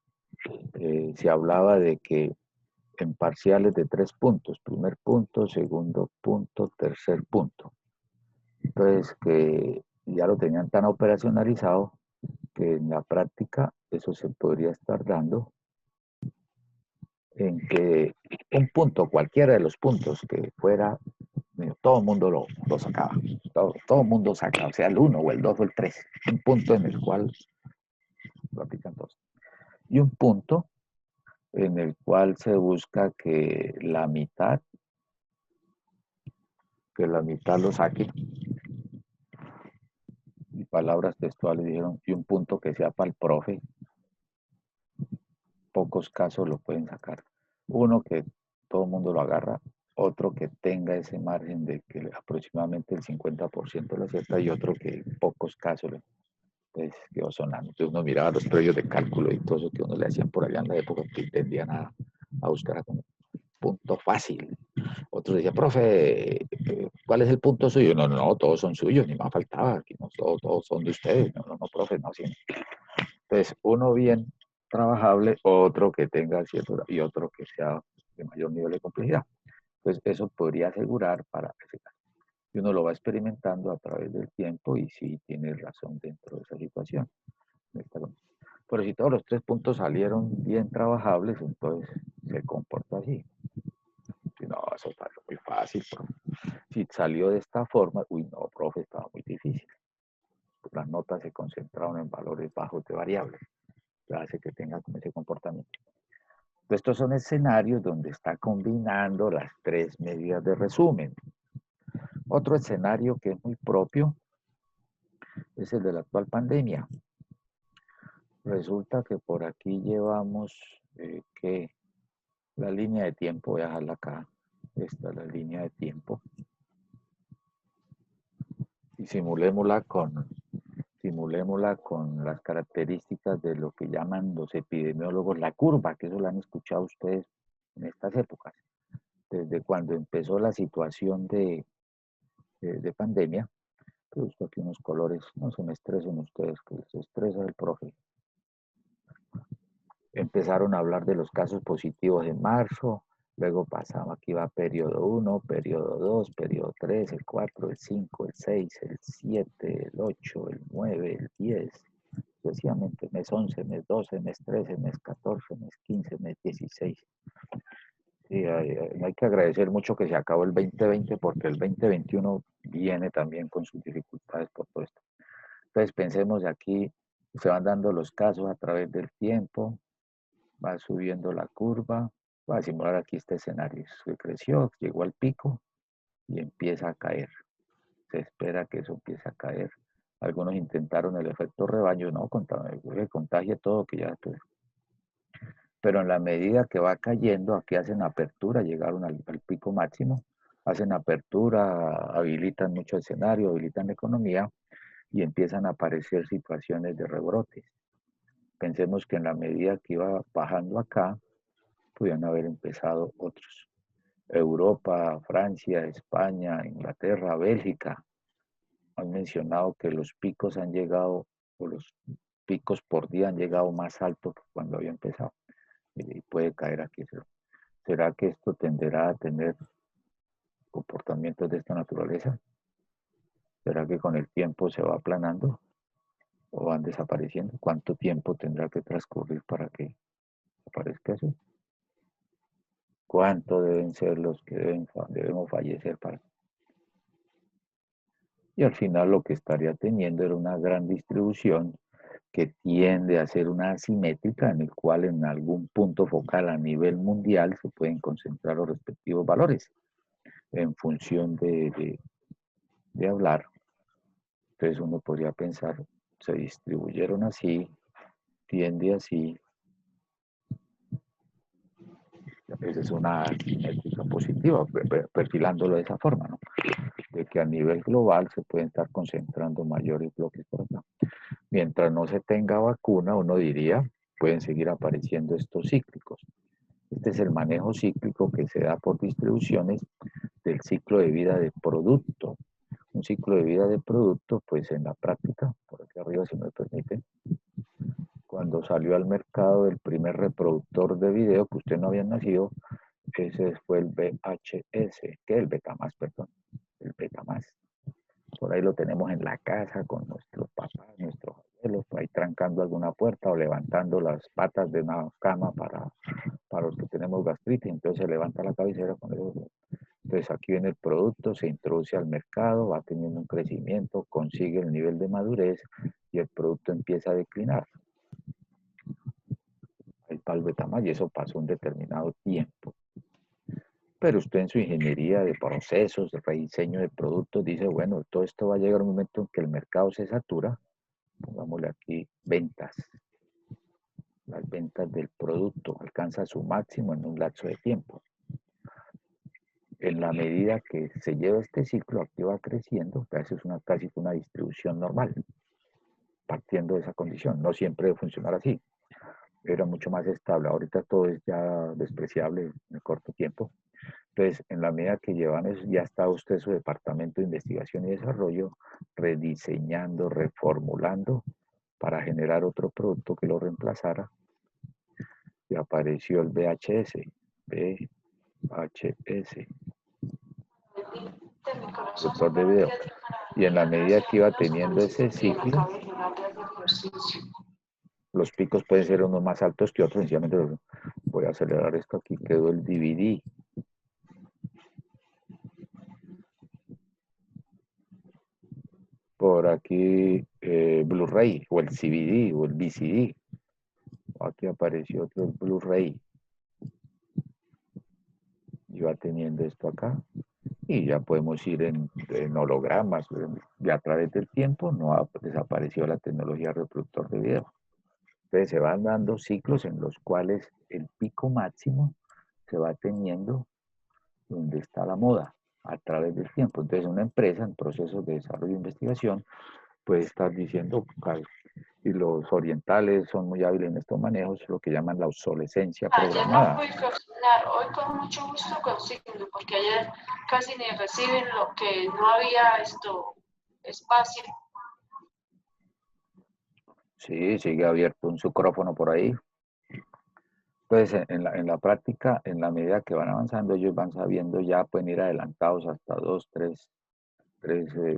se hablaba de que en parciales de 3 puntos, primer punto, segundo punto, tercer punto. Entonces, que ya lo tenían tan operacionalizado que en la práctica eso se podría estar dando en que un punto, cualquiera de los puntos que fuera, todo el mundo lo sacaba, todo el mundo sacaba, o sea, el 1 o el 2 o el 3, un punto en el cual lo aplican todos. Y un punto en el cual se busca que la mitad lo saque. Y palabras textuales dijeron, y un punto que sea para el profe, pocos casos lo pueden sacar. Uno que todo el mundo lo agarra, otro que tenga ese margen de que aproximadamente el 50% lo acierta, y otro que en pocos casos pues, quedó sonando. Entonces uno miraba los previos de cálculo y todo eso que uno le hacían por allá en la época, que tendían a buscar como punto fácil. Otros decían, profe, ¿cuál es el punto suyo? No, no, todos son suyos, ni más faltaba, aquí no, todos son de ustedes. No, profe, no, sí. Entonces, uno bien trabajable, otro que tenga cierto, y otro que sea de mayor nivel de complejidad. Pues eso podría asegurar para ese caso. Y uno lo va experimentando a través del tiempo y sí tiene razón dentro de esa situación. Pero si todos los 3 puntos salieron bien trabajables, entonces se comporta así. Si no, eso está muy fácil, profe. Si salió de esta forma, uy, no, profe, estaba muy difícil. Las notas se concentraron en valores bajos de variables, que hace que tenga como ese comportamiento. Estos son escenarios donde está combinando las 3 medidas de resumen. Otro escenario que es muy propio es el de la actual pandemia. Resulta que por aquí llevamos que la línea de tiempo, voy a dejarla acá, esta es la línea de tiempo, y simulémosla con las características de lo que llaman los epidemiólogos la curva, que eso lo han escuchado ustedes en estas épocas. Desde cuando empezó la situación de pandemia, que busco aquí unos colores, no se me estresen ustedes, que se estresa el profe. Empezaron a hablar de los casos positivos en marzo, luego pasaba, aquí va periodo 1, periodo 2, periodo 3, el 4, el 5, el 6, el 7, el 8, el 9, el 10, sucesivamente, mes 11, mes 12, mes 13, mes 14, mes 15, mes 16. Sí, hay que agradecer mucho que se acabó el 2020 porque el 2021 viene también con sus dificultades por todo esto. Entonces pensemos aquí, se van dando los casos a través del tiempo, va subiendo la curva, voy a simular aquí este escenario, se creció, llegó al pico y empieza a caer. Se espera que eso empiece a caer. Algunos intentaron el efecto rebaño, no, que contagie todo, que ya pues. Pero en la medida que va cayendo, aquí hacen apertura, llegaron al pico máximo, hacen apertura, habilitan mucho escenario, habilitan la economía y empiezan a aparecer situaciones de rebrotes. Pensemos que en la medida que iba bajando acá, pudieran haber empezado otros. Europa, Francia, España, Inglaterra, Bélgica, han mencionado que los picos han llegado, o los picos por día han llegado más altos que cuando había empezado. Y puede caer aquí. ¿Será que esto tenderá a tener comportamientos de esta naturaleza? ¿Será que con el tiempo se va aplanando o van desapareciendo? ¿Cuánto tiempo tendrá que transcurrir para que aparezca eso? ¿Cuánto deben ser los que debemos fallecer para? Y al final lo que estaría teniendo era una gran distribución que tiende a ser una asimétrica en el cual en algún punto focal a nivel mundial se pueden concentrar los respectivos valores en función de hablar. Entonces uno podría pensar, se distribuyeron así, tiende así. Esa es una asimétrica positiva, perfilándolo de esa forma, ¿no? De que a nivel global se pueden estar concentrando mayores bloques por acá. Mientras no se tenga vacuna, uno diría, pueden seguir apareciendo estos cíclicos. Este es el manejo cíclico que se da por distribuciones del ciclo de vida de producto. Un ciclo de vida de producto, pues en la práctica, por aquí arriba si me permiten, cuando salió al mercado el primer reproductor de video que usted no había nacido, ese fue el VHS, que es el Betamax, perdón, el Betamax. Por ahí lo tenemos en la casa con nuestros papás, nuestros abuelos, por ahí trancando alguna puerta o levantando las patas de una cama para los que tenemos gastritis, entonces se levanta la cabecera con eso. Entonces aquí viene el producto, se introduce al mercado, va teniendo un crecimiento, consigue el nivel de madurez y el producto empieza a declinar. El Betamax y eso pasó un determinado tiempo. Pero usted en su ingeniería de procesos, de rediseño de productos, dice, bueno, todo esto va a llegar un momento en que el mercado se satura. Pongámosle aquí ventas. Las ventas del producto alcanzan su máximo en un lapso de tiempo. En la medida que se lleva este ciclo, aquí va creciendo, casi es casi una distribución normal, partiendo de esa condición. No siempre debe funcionar así. Era mucho más estable. Ahorita todo es ya despreciable en el corto tiempo. Entonces, en la medida que llevan eso, ya está usted su departamento de investigación y desarrollo rediseñando, reformulando para generar otro producto que lo reemplazara. Y apareció el VHS. VHS. Reproductor de video. Y en la medida que iba teniendo ese ciclo, los picos pueden ser unos más altos que otros, sencillamente voy a acelerar esto, aquí quedó el DVD. Por aquí Blu-ray, o el CBD, o el VCD. Aquí apareció otro Blu-ray. Y va teniendo esto acá. Y ya podemos ir en hologramas. Y a través del tiempo no ha desaparecido la tecnología reproductor de video. Entonces se van dando ciclos en los cuales el pico máximo se va teniendo donde está la moda a través del tiempo. Entonces una empresa en procesos de desarrollo e investigación puede estar diciendo, y los orientales son muy hábiles en estos manejos, lo que llaman la obsolescencia programada. Ayer no pude cocinar, hoy con mucho gusto consigno, porque ayer casi ni reciben lo que no había espacio. Sí, sigue abierto un micrófono por ahí. Entonces, en la práctica, en la medida que van avanzando, ellos van sabiendo ya, pueden ir adelantados hasta 2, 3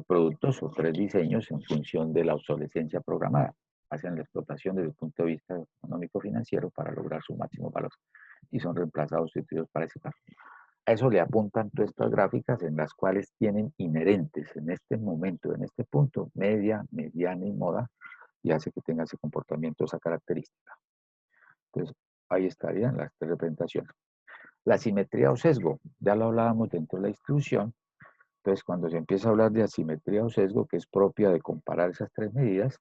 productos o 3 diseños en función de la obsolescencia programada. Hacen la explotación desde el punto de vista económico-financiero para lograr su máximo valor y son reemplazados sustituidos para ese caso. A eso le apuntan todas estas gráficas en las cuales tienen inherentes en este momento, en este punto, media, mediana y moda, y hace que tenga ese comportamiento, esa característica. Entonces, ahí estarían las 3 representaciones. La simetría o sesgo, ya lo hablábamos dentro de la distribución. Entonces, cuando se empieza a hablar de asimetría o sesgo, que es propia de comparar esas 3 medidas,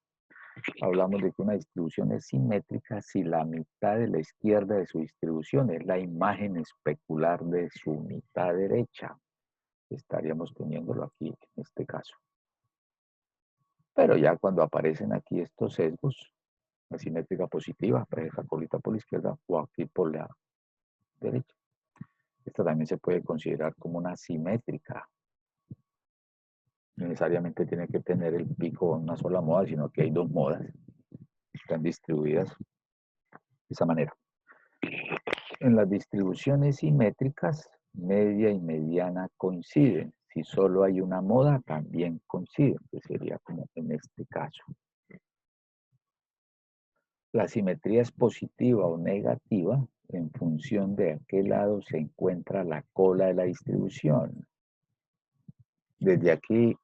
hablamos de que una distribución es simétrica si la mitad de la izquierda de su distribución es la imagen especular de su mitad derecha. Estaríamos teniéndolo aquí en este caso. Pero ya cuando aparecen aquí estos sesgos, la simétrica positiva, esa colita por la izquierda o aquí por la derecha. Esta también se puede considerar como una simétrica. No necesariamente tiene que tener el pico en una sola moda, sino que hay 2 modas. Están distribuidas de esa manera. En las distribuciones simétricas, media y mediana coinciden. Si solo hay una moda, también coinciden, que sería como en este caso. La simetría es positiva o negativa en función de a qué lado se encuentra la cola de la distribución. Desde aquí,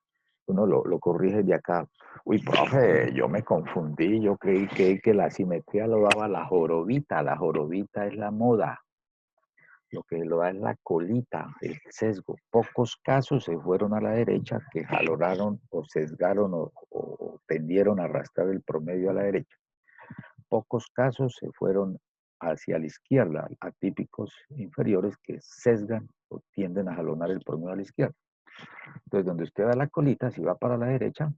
uno lo corrige de acá. Uy, profe, yo me confundí, yo creí que la simetría lo daba la jorobita es la moda. Lo que lo da es la colita, el sesgo. Pocos casos se fueron a la derecha que jaloraron o sesgaron o tendieron a arrastrar el promedio a la derecha. Pocos casos se fueron hacia la izquierda, atípicos inferiores que sesgan o tienden a jalonar el promedio a la izquierda. Entonces, donde usted da la colita, si va para la derecha,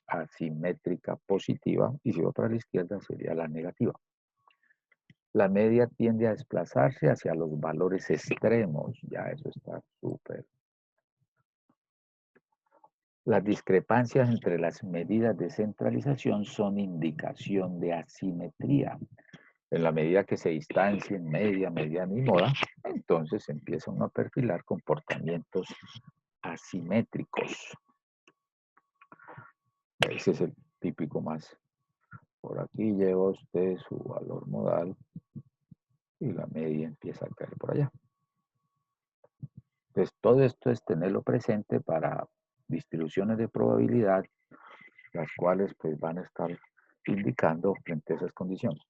asimétrica positiva, y si va para la izquierda, sería la negativa. La media tiende a desplazarse hacia los valores extremos, ya eso está súper. Las discrepancias entre las medidas de centralización son indicación de asimetría. En la medida que se distancien media, mediana y moda, entonces empieza uno a perfilar comportamientos asimétricos. Ese es el típico más. Por aquí lleva usted su valor modal y la media empieza a caer por allá. Entonces, todo esto es tenerlo presente para distribuciones de probabilidad, las cuales pues van a estar indicando frente a esas condiciones.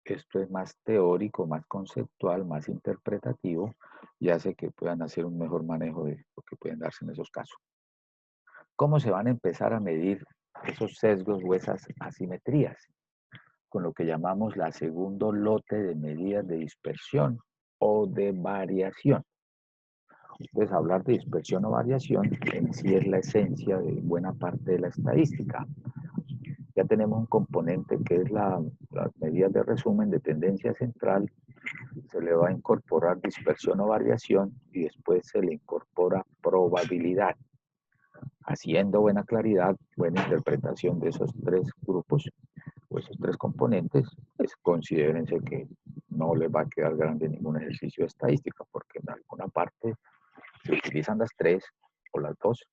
Esto es más teórico, más conceptual, más interpretativo y hace que puedan hacer un mejor manejo de lo que pueden darse en esos casos. ¿Cómo se van a empezar a medir esos sesgos o esas asimetrías? Con lo que llamamos la segundo lote de medidas de dispersión o de variación. Entonces, hablar de dispersión o variación en sí es la esencia de buena parte de la estadística. Ya tenemos un componente que es las medidas de resumen de tendencia central, se le va a incorporar dispersión o variación y después se le incorpora probabilidad. Haciendo buena claridad, buena interpretación de esos 3 grupos o esos 3 componentes, pues considérense que no les va a quedar grande ningún ejercicio de estadística, porque en alguna parte se utilizan las 3 o las 2,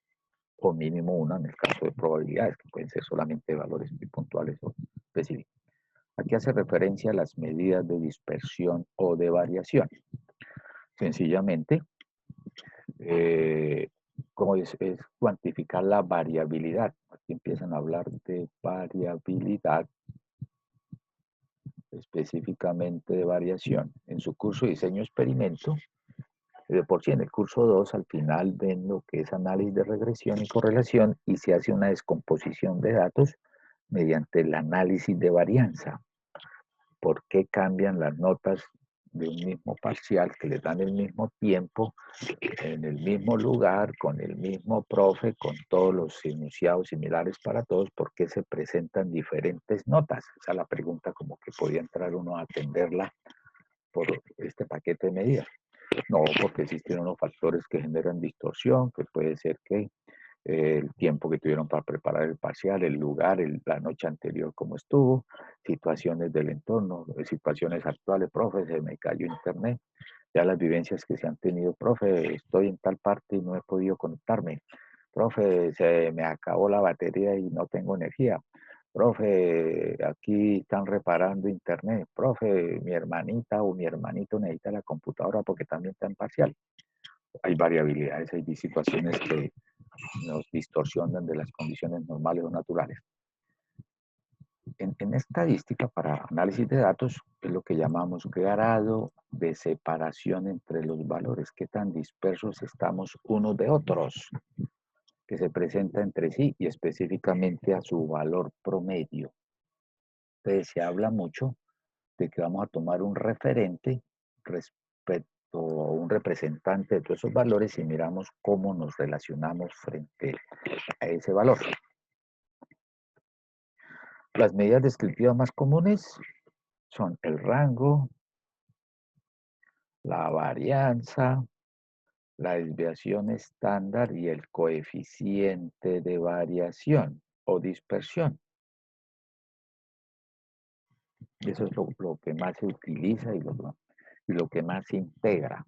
o mínimo una en el caso de probabilidades, que pueden ser solamente valores muy puntuales o específicos. Aquí hace referencia a las medidas de dispersión o de variación. Sencillamente, como es cuantificar la variabilidad. Aquí empiezan a hablar de variabilidad, específicamente de variación. En su curso de diseño experimento, de por sí en el curso 2, al final ven lo que es análisis de regresión y correlación y se hace una descomposición de datos mediante el análisis de varianza. ¿Por qué cambian las notas de un mismo parcial que les dan el mismo tiempo, en el mismo lugar, con el mismo profe, con todos los enunciados similares para todos? ¿Por qué se presentan diferentes notas? Esa es la pregunta, como que podía entrar uno a atenderla por este paquete de medidas. No, porque existen unos factores que generan distorsión, que puede ser que el tiempo que tuvieron para preparar el parcial, el lugar, la noche anterior cómo estuvo, situaciones del entorno, situaciones actuales, profe, se me cayó internet, ya las vivencias que se han tenido, profe, estoy en tal parte y no he podido conectarme, profe, se me acabó la batería y no tengo energía, profe, aquí están reparando internet, profe, mi hermanita o mi hermanito necesita la computadora porque también está en parcial. Hay variabilidades, hay situaciones que nos distorsionan de las condiciones normales o naturales. En estadística, para análisis de datos, es lo que llamamos grado de separación entre los valores, qué tan dispersos estamos unos de otros, que se presenta entre sí y específicamente a su valor promedio. Entonces se habla mucho de que vamos a tomar un referente respecto a un representante de todos esos valores y miramos cómo nos relacionamos frente a ese valor. Las medidas descriptivas más comunes son el rango, la varianza, la desviación estándar y el coeficiente de variación o dispersión. Eso es lo que más se utiliza y lo que más se integra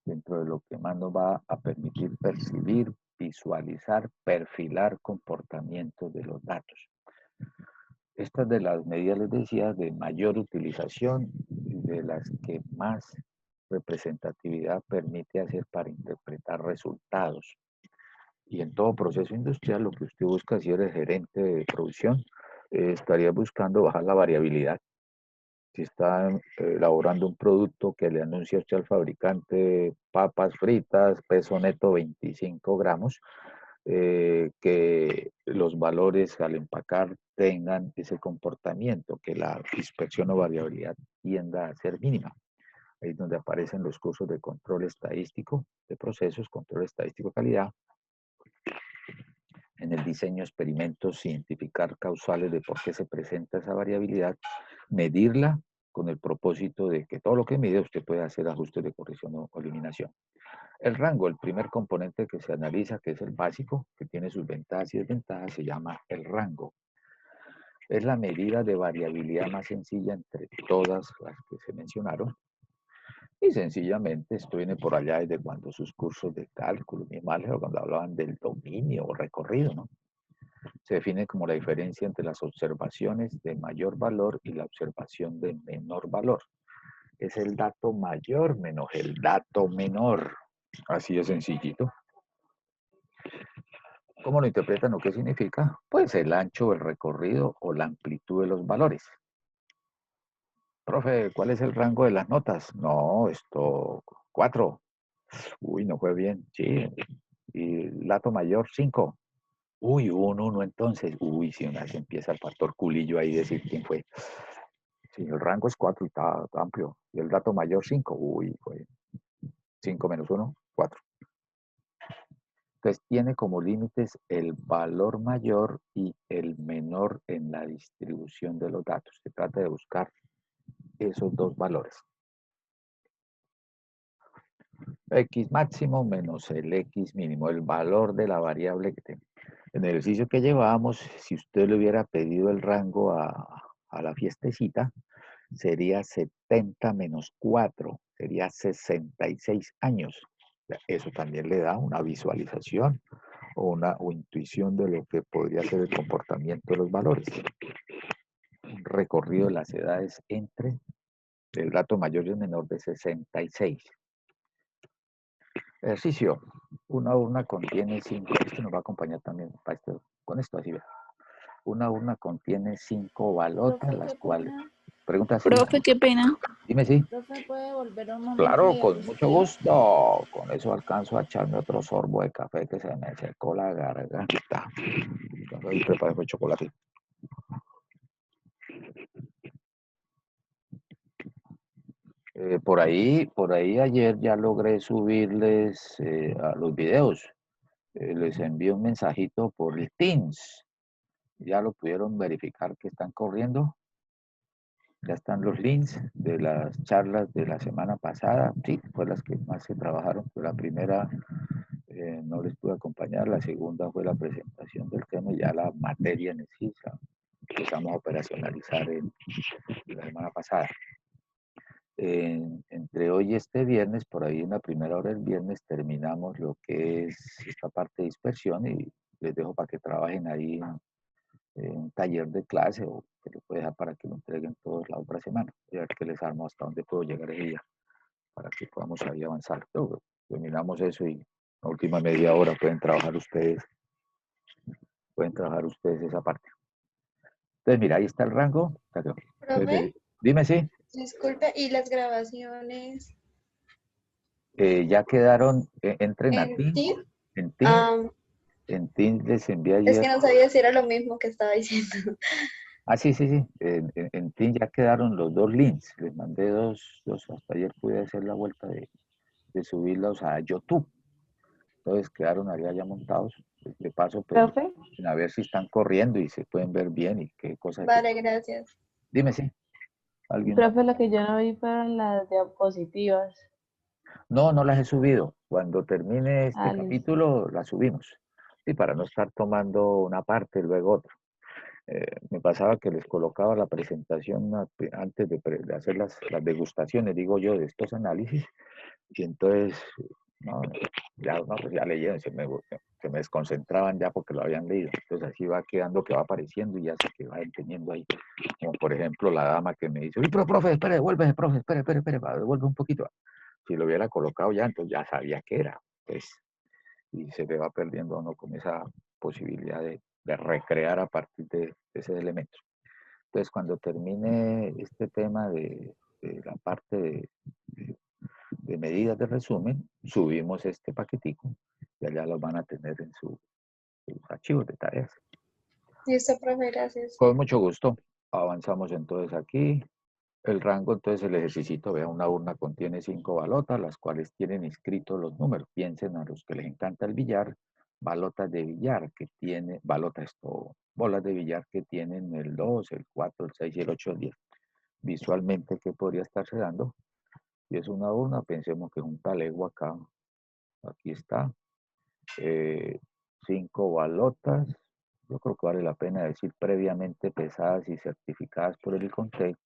dentro de lo que más nos va a permitir percibir, visualizar, perfilar comportamientos de los datos. Estas de las medidas, les decía, de mayor utilización y de las que más representatividad permite hacer para interpretar resultados. Y en todo proceso industrial, lo que usted busca, si eres gerente de producción, estaría buscando bajar la variabilidad. Si está elaborando un producto que le anuncia usted al fabricante papas fritas, peso neto 25 gramos, que los valores al empacar tengan ese comportamiento, que la dispersión o variabilidad tienda a ser mínima. Ahí es donde aparecen los cursos de control estadístico de procesos, control estadístico de calidad. En el diseño de experimentos, identificar causales de por qué se presenta esa variabilidad, medirla con el propósito de que todo lo que mide usted pueda hacer ajustes de corrección o eliminación. El rango, el primer componente que se analiza, que es el básico, que tiene sus ventajas y desventajas, se llama el rango. Es la medida de variabilidad más sencilla entre todas las que se mencionaron. Y sencillamente esto viene por allá desde cuando sus cursos de cálculo, mismo álgebra, cuando hablaban del dominio o recorrido, ¿no? Se define como la diferencia entre las observaciones de mayor valor y la observación de menor valor. Es el dato mayor menos el dato menor. Así de sencillito. ¿Cómo lo interpretan o qué significa? Pues el ancho, el recorrido o la amplitud de los valores. Profe, ¿cuál es el rango de las notas? No, 4. Uy, no fue bien. Sí. Y el dato mayor, 5. Uy, un 1 entonces. Uy, si una vez empieza el factor culillo ahí, decir quién fue. Si el rango es 4 y está amplio. Y el dato mayor, 5. Uy, fue 5 menos 1, 4. Entonces tiene como límites el valor mayor y el menor en la distribución de los datos. Se trata de buscar esos dos valores. X máximo menos el X mínimo, el valor de la variable que tengo. En el ejercicio que llevábamos, si usted le hubiera pedido el rango a la fiestecita, sería 70 menos 4, sería 66 años. Eso también le da una visualización o intuición de lo que podría ser el comportamiento de los valores. Un recorrido las edades entre el dato mayor y el menor de 66. Ejercicio. Una urna contiene 5, esto nos va a acompañar también para esto, con esto así vea. Una urna contiene 5 balotas, Profe, las qué cuales... pena. Pregunta si... Profe, qué pena. Dime si. Profe, ¿puede volver un momento Claro, a con mucho diapositiva? gusto. Con eso alcanzo a echarme otro sorbo de café que se me secó la garganta. Y preparo el chocolate. Por ahí ayer ya logré subirles a los videos. Les envío un mensajito por el Teams. Ya lo pudieron verificar que están corriendo. Ya están los links de las charlas de la semana pasada. Sí, fue las que más se trabajaron. La primera no les pude acompañar. La segunda fue la presentación del tema y ya la materia en sí empezamos a operacionalizar en la semana pasada. Entre hoy y este viernes, por ahí en la primera hora del viernes, terminamos lo que es esta parte de dispersión y les dejo para que trabajen ahí en un taller de clase o que les puedo dejar para que lo entreguen todos la otra semana. Y a ver qué les armo hasta dónde puedo llegar ese día para que podamos ahí avanzar. Luego, terminamos eso y la última media hora pueden trabajar ustedes esa parte. Entonces, mira, ahí está el rango. Profe, Dime si. disculpe, ¿y las grabaciones Ya quedaron, entren a en Teams. Team? En Teams, Ah, en Teams les envié es ayer. que no sabía si era lo mismo que estaba diciendo. Ah, sí. En Teams ya quedaron los 2 links. Les mandé dos. Hasta ayer pude hacer la vuelta de subirlos a YouTube. Entonces quedaron allá ya montados. De paso, pues, Profe, a ver si están corriendo y se pueden ver bien y qué cosas. Vale, gracias. Dime si. ¿Alguien? profe, lo que yo no vi fueron las diapositivas. No las he subido. Cuando termine este Listo. capítulo, las subimos. Sí, para no estar tomando una parte y luego otra. Me pasaba que les colocaba la presentación antes de hacer las degustaciones, digo yo, de estos análisis, y entonces, pues ya leyeron, se me desconcentraban ya porque lo habían leído. Entonces así va quedando que va apareciendo y ya se que va entendiendo ahí. Como por ejemplo la dama que me dice, uy, pero profe, espere, devuélvese, profe, espere, devuelve un poquito. Si lo hubiera colocado ya, entonces ya sabía que era. Pues, y se le va perdiendo a uno con esa posibilidad de recrear a partir de ese elemento. Entonces, cuando termine este tema de la parte de medidas de resumen, subimos este paquetico y allá lo van a tener en sus archivos de tareas. Listo, profe, gracias. Con mucho gusto. Avanzamos entonces aquí. El rango, entonces el ejercicio, vea, una urna contiene 5 balotas, las cuales tienen inscritos los números. Piensen a los que les encanta el billar, balotas de billar que tiene, bolas de billar que tienen el 2, el 4, el 6 y el 8, el 10. Visualmente, ¿qué podría estarse dando? Si es una urna, pensemos que es un talego acá. Aquí está. 5 balotas. Yo creo que vale la pena decir previamente pesadas y certificadas por el ICONTEC,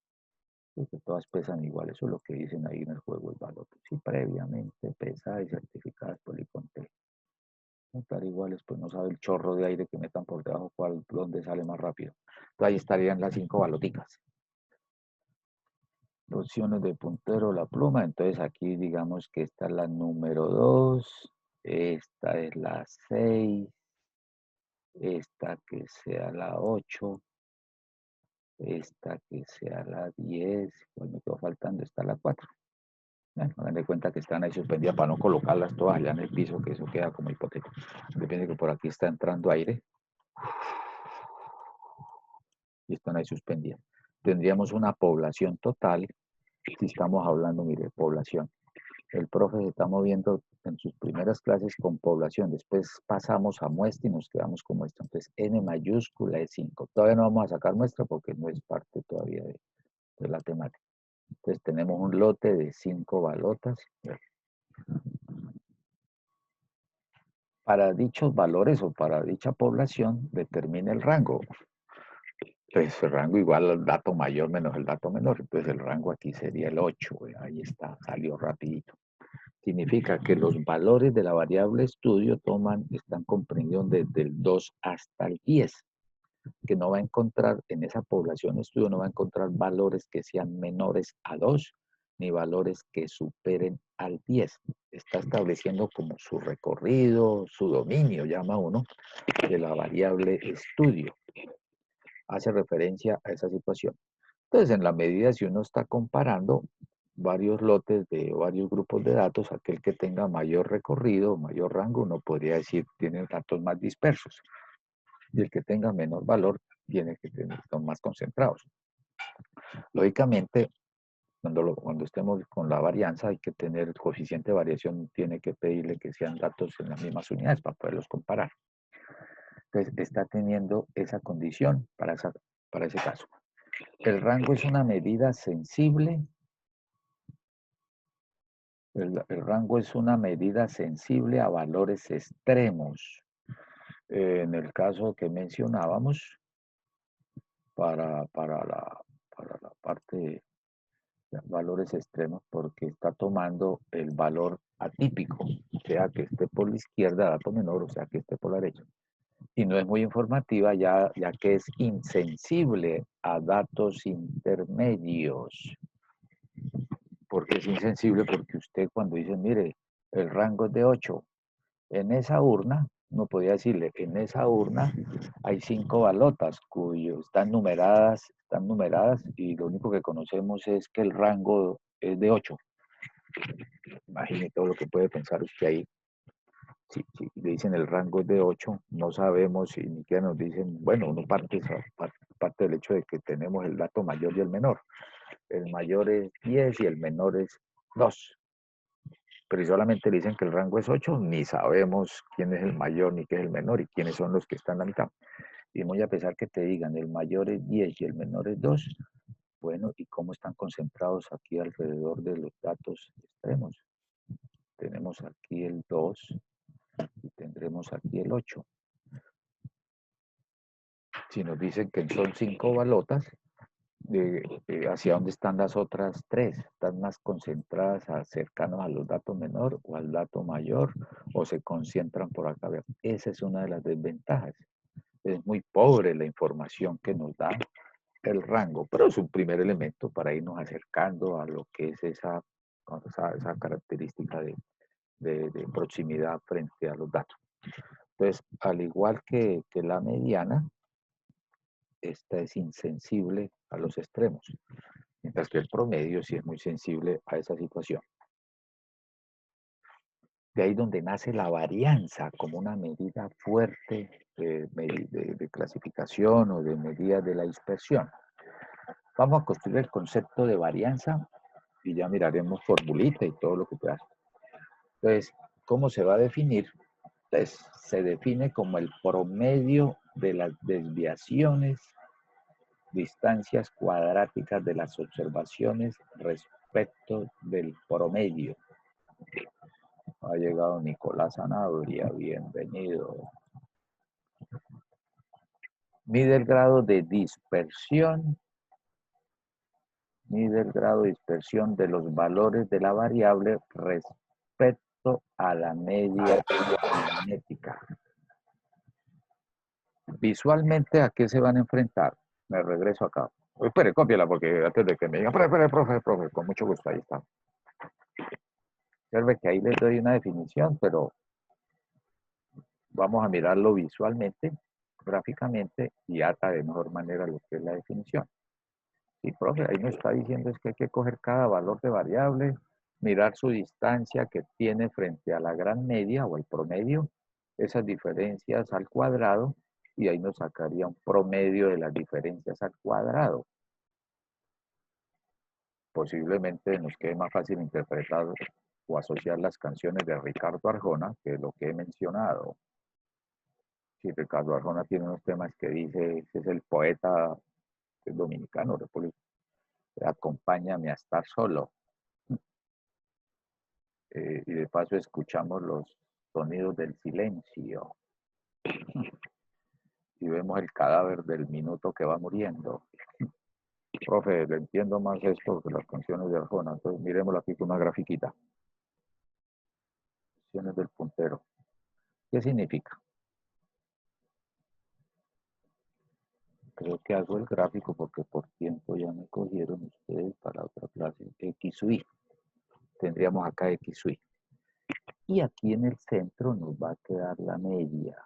porque todas pesan igual. Eso es lo que dicen ahí en el juego, el baloto. Sí, previamente pesadas y certificadas por el ICONTEC. No estar iguales, pues no sabe el chorro de aire que metan por debajo dónde sale más rápido. Entonces ahí estarían las 5 baloticas. Opciones de puntero, la pluma. Entonces aquí digamos que esta es la número 2. Esta es la 6. Esta que sea la 8. Esta que sea la 10. Pues me quedó faltando, está la 4. Bueno, hagan de cuenta que están ahí suspendidas para no colocarlas todas allá en el piso, que eso queda como hipotético. Depende que por aquí está entrando aire. Y están ahí suspendidas. Tendríamos una población total, si estamos hablando, mire, población. El profe se está moviendo en sus primeras clases con población. Después pasamos a muestra y nos quedamos con muestra. Entonces, N mayúscula es 5. Todavía no vamos a sacar muestra porque no es parte todavía de la temática. Entonces, tenemos un lote de 5 balotas. Para dichos valores o para dicha población, determina el rango. Pues el rango igual al dato mayor menos el dato menor. Entonces, el rango aquí sería el 8. Ahí está, salió rapidito. Significa que los valores de la variable estudio están comprendidos desde el 2 hasta el 10. que no va a encontrar, en esa población de estudio, no va a encontrar valores que sean menores a 2, ni valores que superen al 10. Está estableciendo como su recorrido, su dominio, llama uno, de la variable estudio. Hace referencia a esa situación. Entonces, en la medida si uno está comparando varios lotes de varios grupos de datos, aquel que tenga mayor recorrido, mayor rango, uno podría decir tiene datos más dispersos. Y el que tenga menor valor tiene que tener, son más concentrados. Lógicamente, cuando estemos con la varianza, hay que tener el coeficiente de variación, tiene que pedirle que sean datos en las mismas unidades para poderlos comparar. Entonces, está teniendo esa condición para ese caso. El rango es una medida sensible. El rango es una medida sensible a valores extremos. En el caso que mencionábamos, para la parte de valores extremos, porque está tomando el valor atípico, sea que esté por la izquierda, dato menor, o sea que esté por la derecha. Y no es muy informativa ya que es insensible a datos intermedios. ¿Por qué es insensible? Porque usted cuando dice, mire, el rango es de 8, en esa urna, no podía decirle, en esa urna hay 5 balotas cuyas están numeradas y lo único que conocemos es que el rango es de 8. Imagine todo lo que puede pensar usted ahí. Si le dicen el rango es de 8, no sabemos si ni siquiera nos dicen, bueno, uno parte del hecho de que tenemos el dato mayor y el menor. El mayor es 10 y el menor es 2. Pero si solamente le dicen que el rango es 8, ni sabemos quién es el mayor ni qué es el menor y quiénes son los que están a la mitad. Y muy a pesar que te digan el mayor es 10 y el menor es 2, bueno, ¿y cómo están concentrados aquí alrededor de los datos extremos? Tenemos aquí el 2 y tendremos aquí el 8. Si nos dicen que son 5 balotas, ¿hacia dónde están las otras 3? ¿Están más concentradas cercanos a los datos menor o al dato mayor o se concentran por acá? Esa es una de las desventajas. Es muy pobre la información que nos da el rango, pero es un primer elemento para irnos acercando a lo que es esa característica de proximidad frente a los datos. Entonces, al igual que la mediana, esta es insensible a los extremos, mientras que el promedio sí es muy sensible a esa situación. De ahí donde nace la varianza como una medida fuerte de clasificación o de medida de la dispersión. Vamos a construir el concepto de varianza y ya miraremos formulita y todo lo que pueda. Entonces, ¿cómo se va a definir? Entonces, se define como el promedio de las desviaciones, distancias cuadráticas de las observaciones respecto del promedio. Ha llegado Nicolás Sanabria, bienvenido. Mide el grado de dispersión. Mide el grado de dispersión de los valores de la variable respecto a la media aritmética. Visualmente, ¿a qué se van a enfrentar? Me regreso acá. Espere, cópiala porque antes de que me digan, profe, con mucho gusto, ahí está. Observe que ahí les doy una definición, pero vamos a mirarlo visualmente, gráficamente, y ata de mejor manera lo que es la definición. Sí, profe, ahí nos está diciendo es que hay que coger cada valor de variable, mirar su distancia que tiene frente a la gran media o el promedio, esas diferencias al cuadrado, y ahí nos sacaría un promedio de las diferencias al cuadrado. Posiblemente nos quede más fácil interpretar o asociar las canciones de Ricardo Arjona, que es lo que he mencionado. Sí, Ricardo Arjona tiene unos temas que dice, es el poeta dominicano, acompáñame a estar solo. Y de paso escuchamos los sonidos del silencio. Y vemos el cadáver del minuto que va muriendo. Profe, le entiendo más esto que las canciones de Arjona. Entonces miremoslo aquí con una grafiquita. Acciones del puntero. ¿Qué significa? creo que hago el gráfico porque por tiempo ya me cogieron ustedes para otra clase. X sub y. Tendríamos acá X sub y. Y aquí en el centro nos va a quedar la media.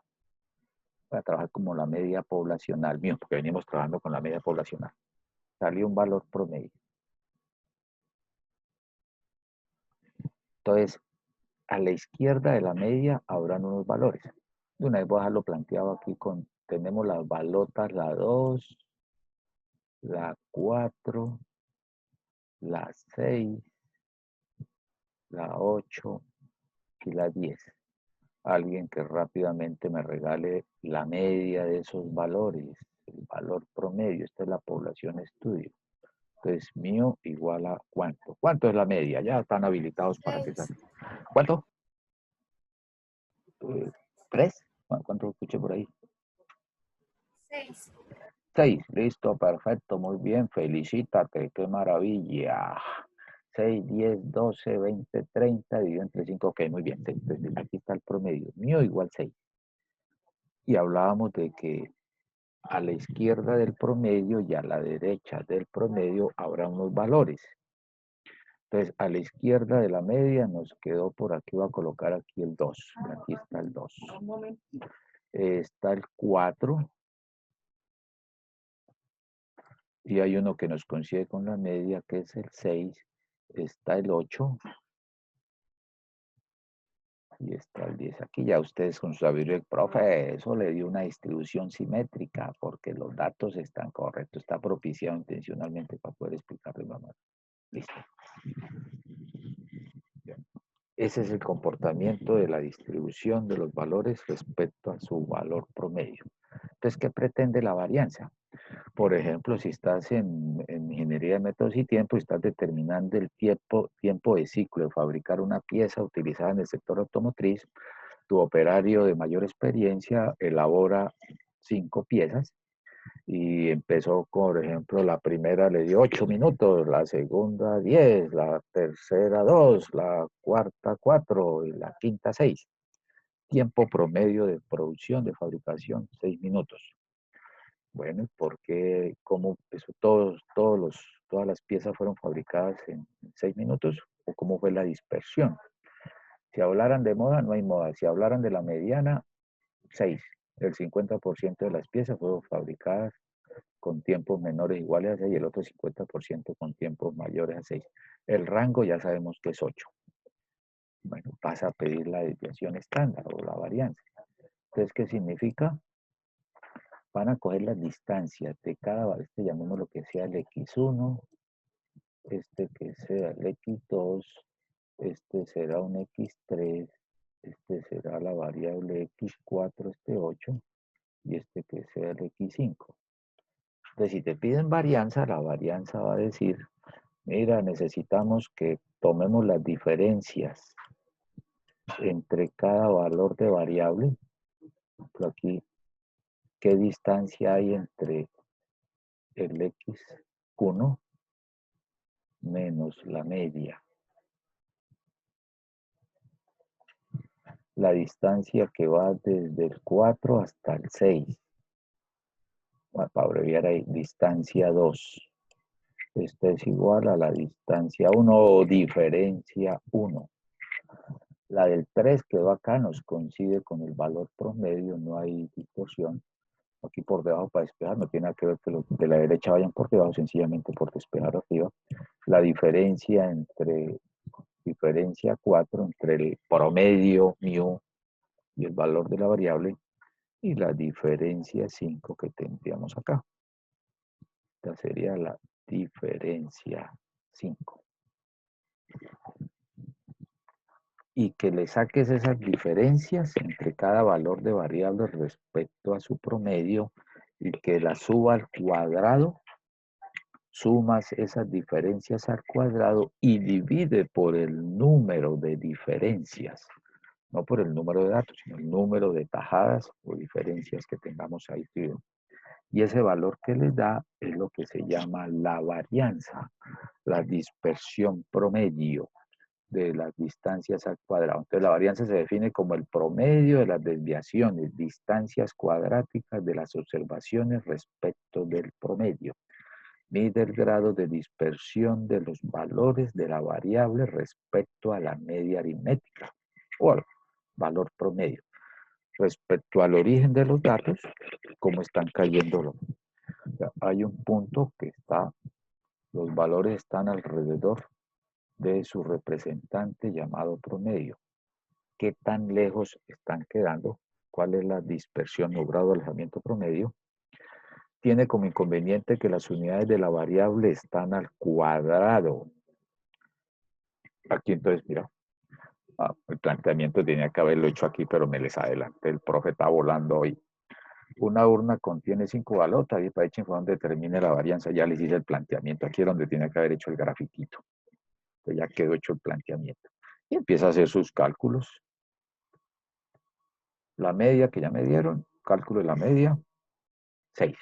Voy a trabajar como la media poblacional mío, porque venimos trabajando con la media poblacional. Salió un valor promedio. Entonces, a la izquierda de la media habrán unos valores. De una vez voy a dejarlo planteado aquí con, tenemos las balotas, la 2, la 4, la 6, la 8 y la 10. Alguien que rápidamente me regale la media de esos valores, el valor promedio. Esta es la población estudio. Entonces, mío igual a ¿cuánto? ¿Cuánto es la media? Ya están habilitados para que salgan. ¿Cuánto? ¿3? ¿Cuánto escuché por ahí? 6. 6, listo, perfecto, muy bien, felicítate, qué maravilla. 6, 10, 12, 20, 30, dividido entre 5, ok, muy bien. Entonces, aquí está el promedio, mío igual 6. Y hablábamos de que a la izquierda del promedio y a la derecha del promedio habrá unos valores. Entonces, a la izquierda de la media nos quedó por aquí, voy a colocar aquí el 2. Aquí está el 2. Está el 4. Y hay uno que nos coincide con la media, que es el 6. Está el 8. Y está el 10. Aquí ya ustedes con su sabiduría, el profe, eso le dio una distribución simétrica, porque los datos están correctos. Está propiciado intencionalmente para poder explicarles más. Listo. Bien. Ese es el comportamiento de la distribución de los valores respecto a su valor promedio. Entonces, ¿qué pretende la varianza? Por ejemplo, si estás en ingeniería de métodos y tiempo, estás determinando el tiempo de ciclo de fabricar una pieza utilizada en el sector automotriz, tu operario de mayor experiencia elabora 5 piezas y empezó, por ejemplo, la primera le dio 8 minutos, la segunda 10, la tercera 2, la cuarta 4 y la quinta 6. Tiempo promedio de producción, de fabricación, 6 minutos. Bueno, porque como eso, todas las piezas fueron fabricadas en 6 minutos, o cómo fue la dispersión. Si hablaran de moda, no hay moda. Si hablaran de la mediana, 6. El 50% de las piezas fueron fabricadas con tiempos menores iguales a 6 y el otro 50% con tiempos mayores a 6. El rango ya sabemos que es 8. Bueno, pasa a pedir la desviación estándar o la varianza. Entonces, ¿qué significa? Van a coger las distancias de cada, llamémoslo que sea el X1, que sea el X2, será un X3, será la variable X4, 8, y que sea el X5. Entonces, si te piden varianza, la varianza va a decir, mira, necesitamos que tomemos las diferencias entre cada valor de variable. Por ejemplo, aquí, ¿qué distancia hay entre el X1 menos la media? La distancia que va desde el 4 hasta el 6. Bueno, para abreviar ahí, distancia 2. Esto es igual a la distancia 1 o diferencia 1. La del 3 que va acá nos coincide con el valor promedio, no hay distorsión. Aquí por debajo para despejar, no tiene nada que ver que los de la derecha vayan por debajo, sencillamente por despejar arriba. La diferencia 4 entre el promedio mu y el valor de la variable, y la diferencia 5 que tendríamos acá. Esta sería la diferencia 5. Y que le saques esas diferencias entre cada valor de variable respecto a su promedio y que la suba al cuadrado, sumas esas diferencias al cuadrado y divide por el número de diferencias, no por el número de datos, sino el número de tajadas o diferencias que tengamos ahí. Y ese valor que les da es lo que se llama la varianza, la dispersión promedio. de las distancias al cuadrado. Entonces la varianza se define como el promedio de las desviaciones, distancias cuadráticas de las observaciones respecto del promedio. Mide el grado de dispersión de los valores de la variable respecto a la media aritmética o al valor promedio. Respecto al origen de los datos, cómo están cayendo los. O sea, hay un punto que está, los valores están alrededor de su representante llamado promedio. ¿Qué tan lejos están quedando? ¿Cuál es la dispersión o grado de alejamiento promedio? Tiene como inconveniente que las unidades de la variable están al cuadrado. Aquí entonces, mira, el planteamiento tenía que haberlo hecho aquí, pero me les adelanté. El profe está volando hoy. Una urna contiene 5 balotas y para echen fue donde termine la varianza. Ya les hice el planteamiento. Aquí es donde tenía que haber hecho el grafiquito. Entonces ya quedó hecho el planteamiento. Y empieza a hacer sus cálculos. La media que ya me dieron, cálculo de la media, 6.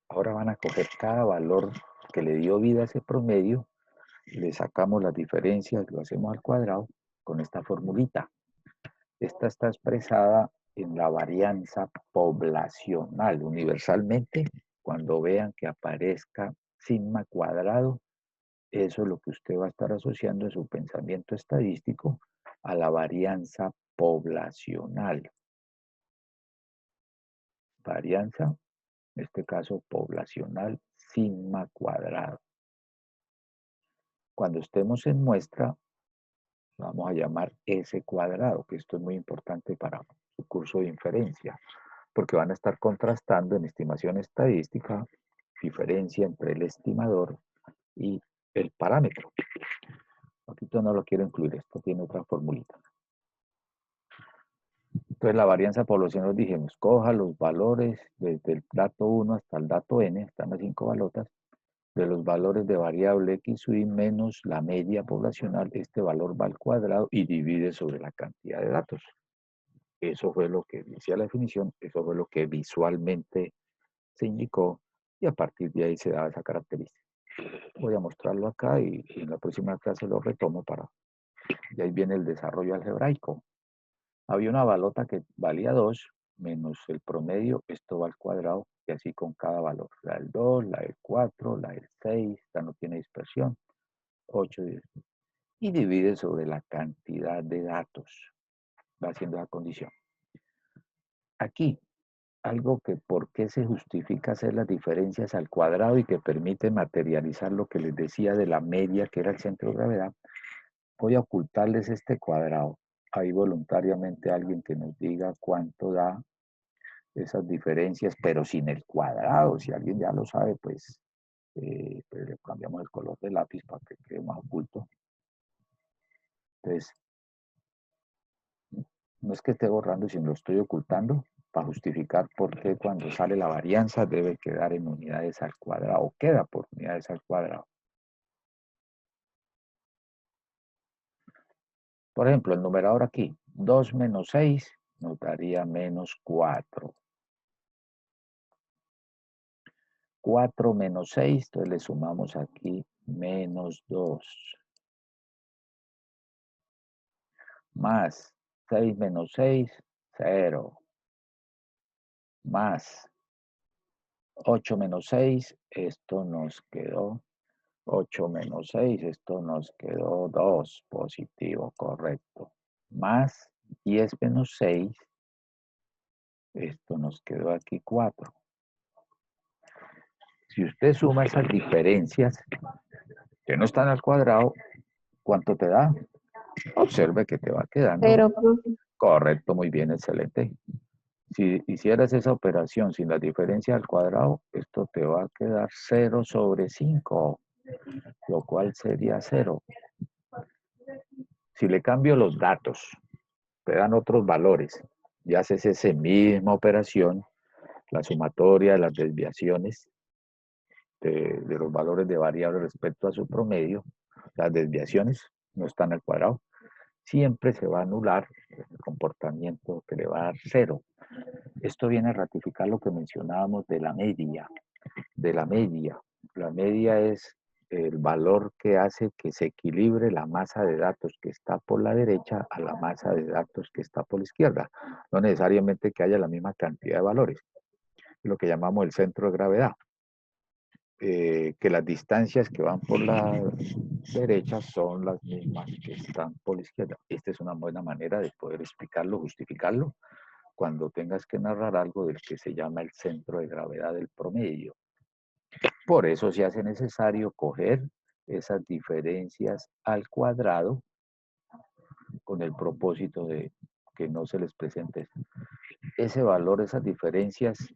Ahora van a coger cada valor que le dio vida a ese promedio, le sacamos las diferencias, lo hacemos al cuadrado con esta formulita. Esta está expresada en la varianza poblacional. Universalmente, cuando vean que aparezca sigma cuadrado, eso es lo que usted va a estar asociando en su pensamiento estadístico a la varianza poblacional. Varianza, en este caso poblacional, sigma cuadrado. Cuando estemos en muestra, vamos a llamar S cuadrado, que esto es muy importante para su curso de inferencia, porque van a estar contrastando en estimación estadística diferencia entre el estimador y el parámetro. Aquí no lo quiero incluir, esto tiene otra formulita. Entonces la varianza poblacional dijimos, coja los valores desde el dato 1 hasta el dato n, están las 5 balotas, de los valores de variable x y menos la media poblacional, este valor va al cuadrado y divide sobre la cantidad de datos. Eso fue lo que decía la definición, eso fue lo que visualmente se indicó y a partir de ahí se da esa característica. Voy a mostrarlo acá y en la próxima clase lo retomo para... Y ahí viene el desarrollo algebraico. Había una balota que valía 2 menos el promedio, esto va al cuadrado y así con cada valor. La del 2, la del 4, la del 6, esta no tiene dispersión, 8, 10. Y divide sobre la cantidad de datos. Va haciendo la condición. Aquí, algo que por qué se justifica hacer las diferencias al cuadrado y que permite materializar lo que les decía de la media, que era el centro de gravedad, voy a ocultarles este cuadrado. Hay voluntariamente alguien que nos diga cuánto da esas diferencias, pero sin el cuadrado. Si alguien ya lo sabe, pues le cambiamos el color del lápiz para que quede más oculto. Entonces, no es que esté borrando, sino lo estoy ocultando para justificar por qué cuando sale la varianza debe quedar en unidades al cuadrado, o queda por unidades al cuadrado. Por ejemplo, el numerador aquí, 2 menos 6 nos daría menos 4. 4 menos 6, entonces le sumamos aquí menos 2. Más 6 menos 6, 0. Más 8 menos 6, esto nos quedó 8 menos 6, esto nos quedó 2, positivo, correcto. Más 10 menos 6, esto nos quedó aquí 4. Si usted suma esas diferencias que no están al cuadrado, ¿cuánto te da? Observe que te va quedando. 0, profe. Correcto, muy bien, excelente. Si hicieras esa operación sin la diferencia al cuadrado, esto te va a quedar 0 sobre 5, lo cual sería 0. Si le cambio los datos, te dan otros valores, y haces esa misma operación, la sumatoria de las desviaciones de los valores de variable respecto a su promedio, las desviaciones no están al cuadrado, siempre se va a anular el comportamiento que le va a dar 0. Esto viene a ratificar lo que mencionábamos de la media. La media es el valor que hace que se equilibre la masa de datos que está por la derecha a la masa de datos que está por la izquierda. No necesariamente que haya la misma cantidad de valores. Lo que llamamos el centro de gravedad. Que las distancias que van por la derecha son las mismas que están por la izquierda. Esta es una buena manera de poder explicarlo, justificarlo, cuando tengas que narrar algo del que se llama el centro de gravedad del promedio. Por eso se hace necesario coger esas diferencias al cuadrado con el propósito de que no se les presente ese valor, esas diferencias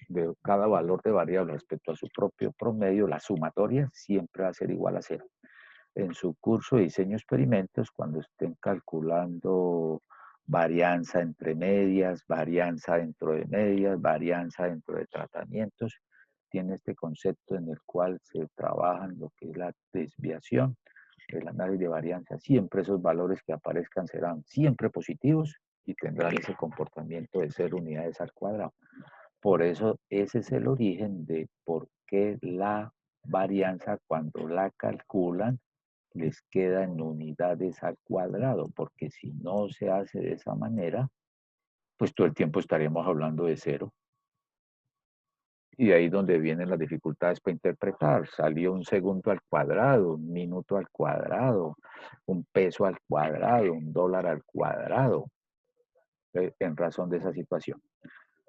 de cada valor de variable respecto a su propio promedio, la sumatoria siempre va a ser igual a 0. En su curso de diseño experimentos, cuando estén calculando varianza entre medias, varianza dentro de medias, varianza dentro de tratamientos, tiene este concepto en el cual se trabaja lo que es la desviación, el análisis de varianza. Siempre esos valores que aparezcan serán siempre positivos y tendrán ese comportamiento de ser unidades al cuadrado. Por eso ese es el origen de por qué la varianza, cuando la calculan, les queda en unidades al cuadrado, porque si no se hace de esa manera, pues todo el tiempo estaríamos hablando de 0. Y de ahí donde vienen las dificultades para interpretar. Salió un segundo al cuadrado, un minuto al cuadrado, un peso al cuadrado, un dólar al cuadrado, en razón de esa situación.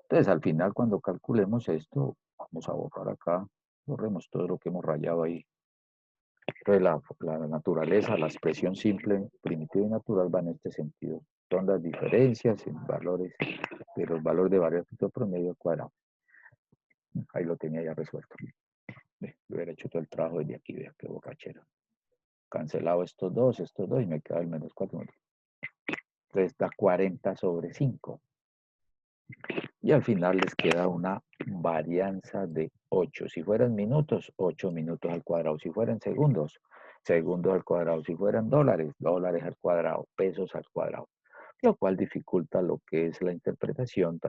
Entonces, al final, cuando calculemos esto, vamos a borrar acá, borremos todo lo que hemos rayado ahí. Entonces, la naturaleza, la expresión simple, primitiva y natural va en este sentido. Son las diferencias en valores de los valores de variable promedio al cuadrado. Ahí lo tenía ya resuelto. Hubiera hecho todo el trabajo desde aquí, vea qué borrachera. Cancelado estos dos, y me queda el menos 4. Entonces da 40 sobre 5. Y al final les queda una varianza de 8. Si fueran minutos, 8 minutos al cuadrado. Si fueran segundos, segundos al cuadrado. Si fueran dólares, dólares al cuadrado, pesos al cuadrado. Lo cual dificulta lo que es la interpretación.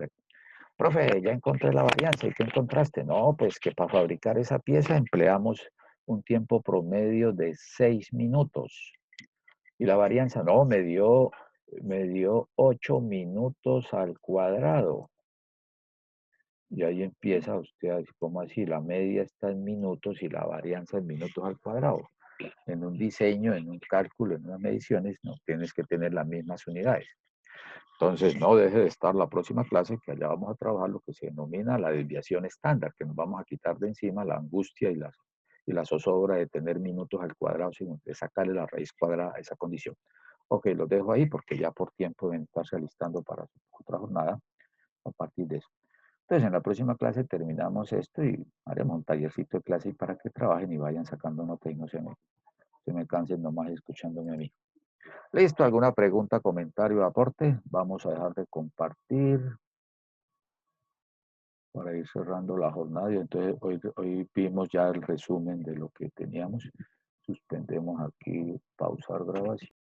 Profe, ya encontré la varianza. ¿Y qué encontraste? No, pues que para fabricar esa pieza empleamos un tiempo promedio de 6 minutos. Y la varianza, no, me dio 8 minutos al cuadrado. Y ahí empieza usted a decir, ¿cómo así? La media está en minutos y la varianza en minutos al cuadrado. En un diseño, en un cálculo, en unas mediciones, no tienes que tener las mismas unidades. Entonces, no deje de estar la próxima clase, que allá vamos a trabajar lo que se denomina la desviación estándar, que nos vamos a quitar de encima la angustia y la zozobra de tener minutos al cuadrado, sino de sacarle la raíz cuadrada a esa condición. Ok, los dejo ahí porque ya por tiempo deben estarse alistando para otra jornada a partir de eso. Entonces, en la próxima clase terminamos esto y haremos un tallercito de clase para que trabajen y vayan sacando notas y no se me cansen nomás escuchándome a mí. ¿Listo? ¿Alguna pregunta, comentario, aporte? Vamos a dejar de compartir para ir cerrando la jornada. Y entonces, hoy vimos ya el resumen de lo que teníamos. Suspendemos aquí, pausar grabación.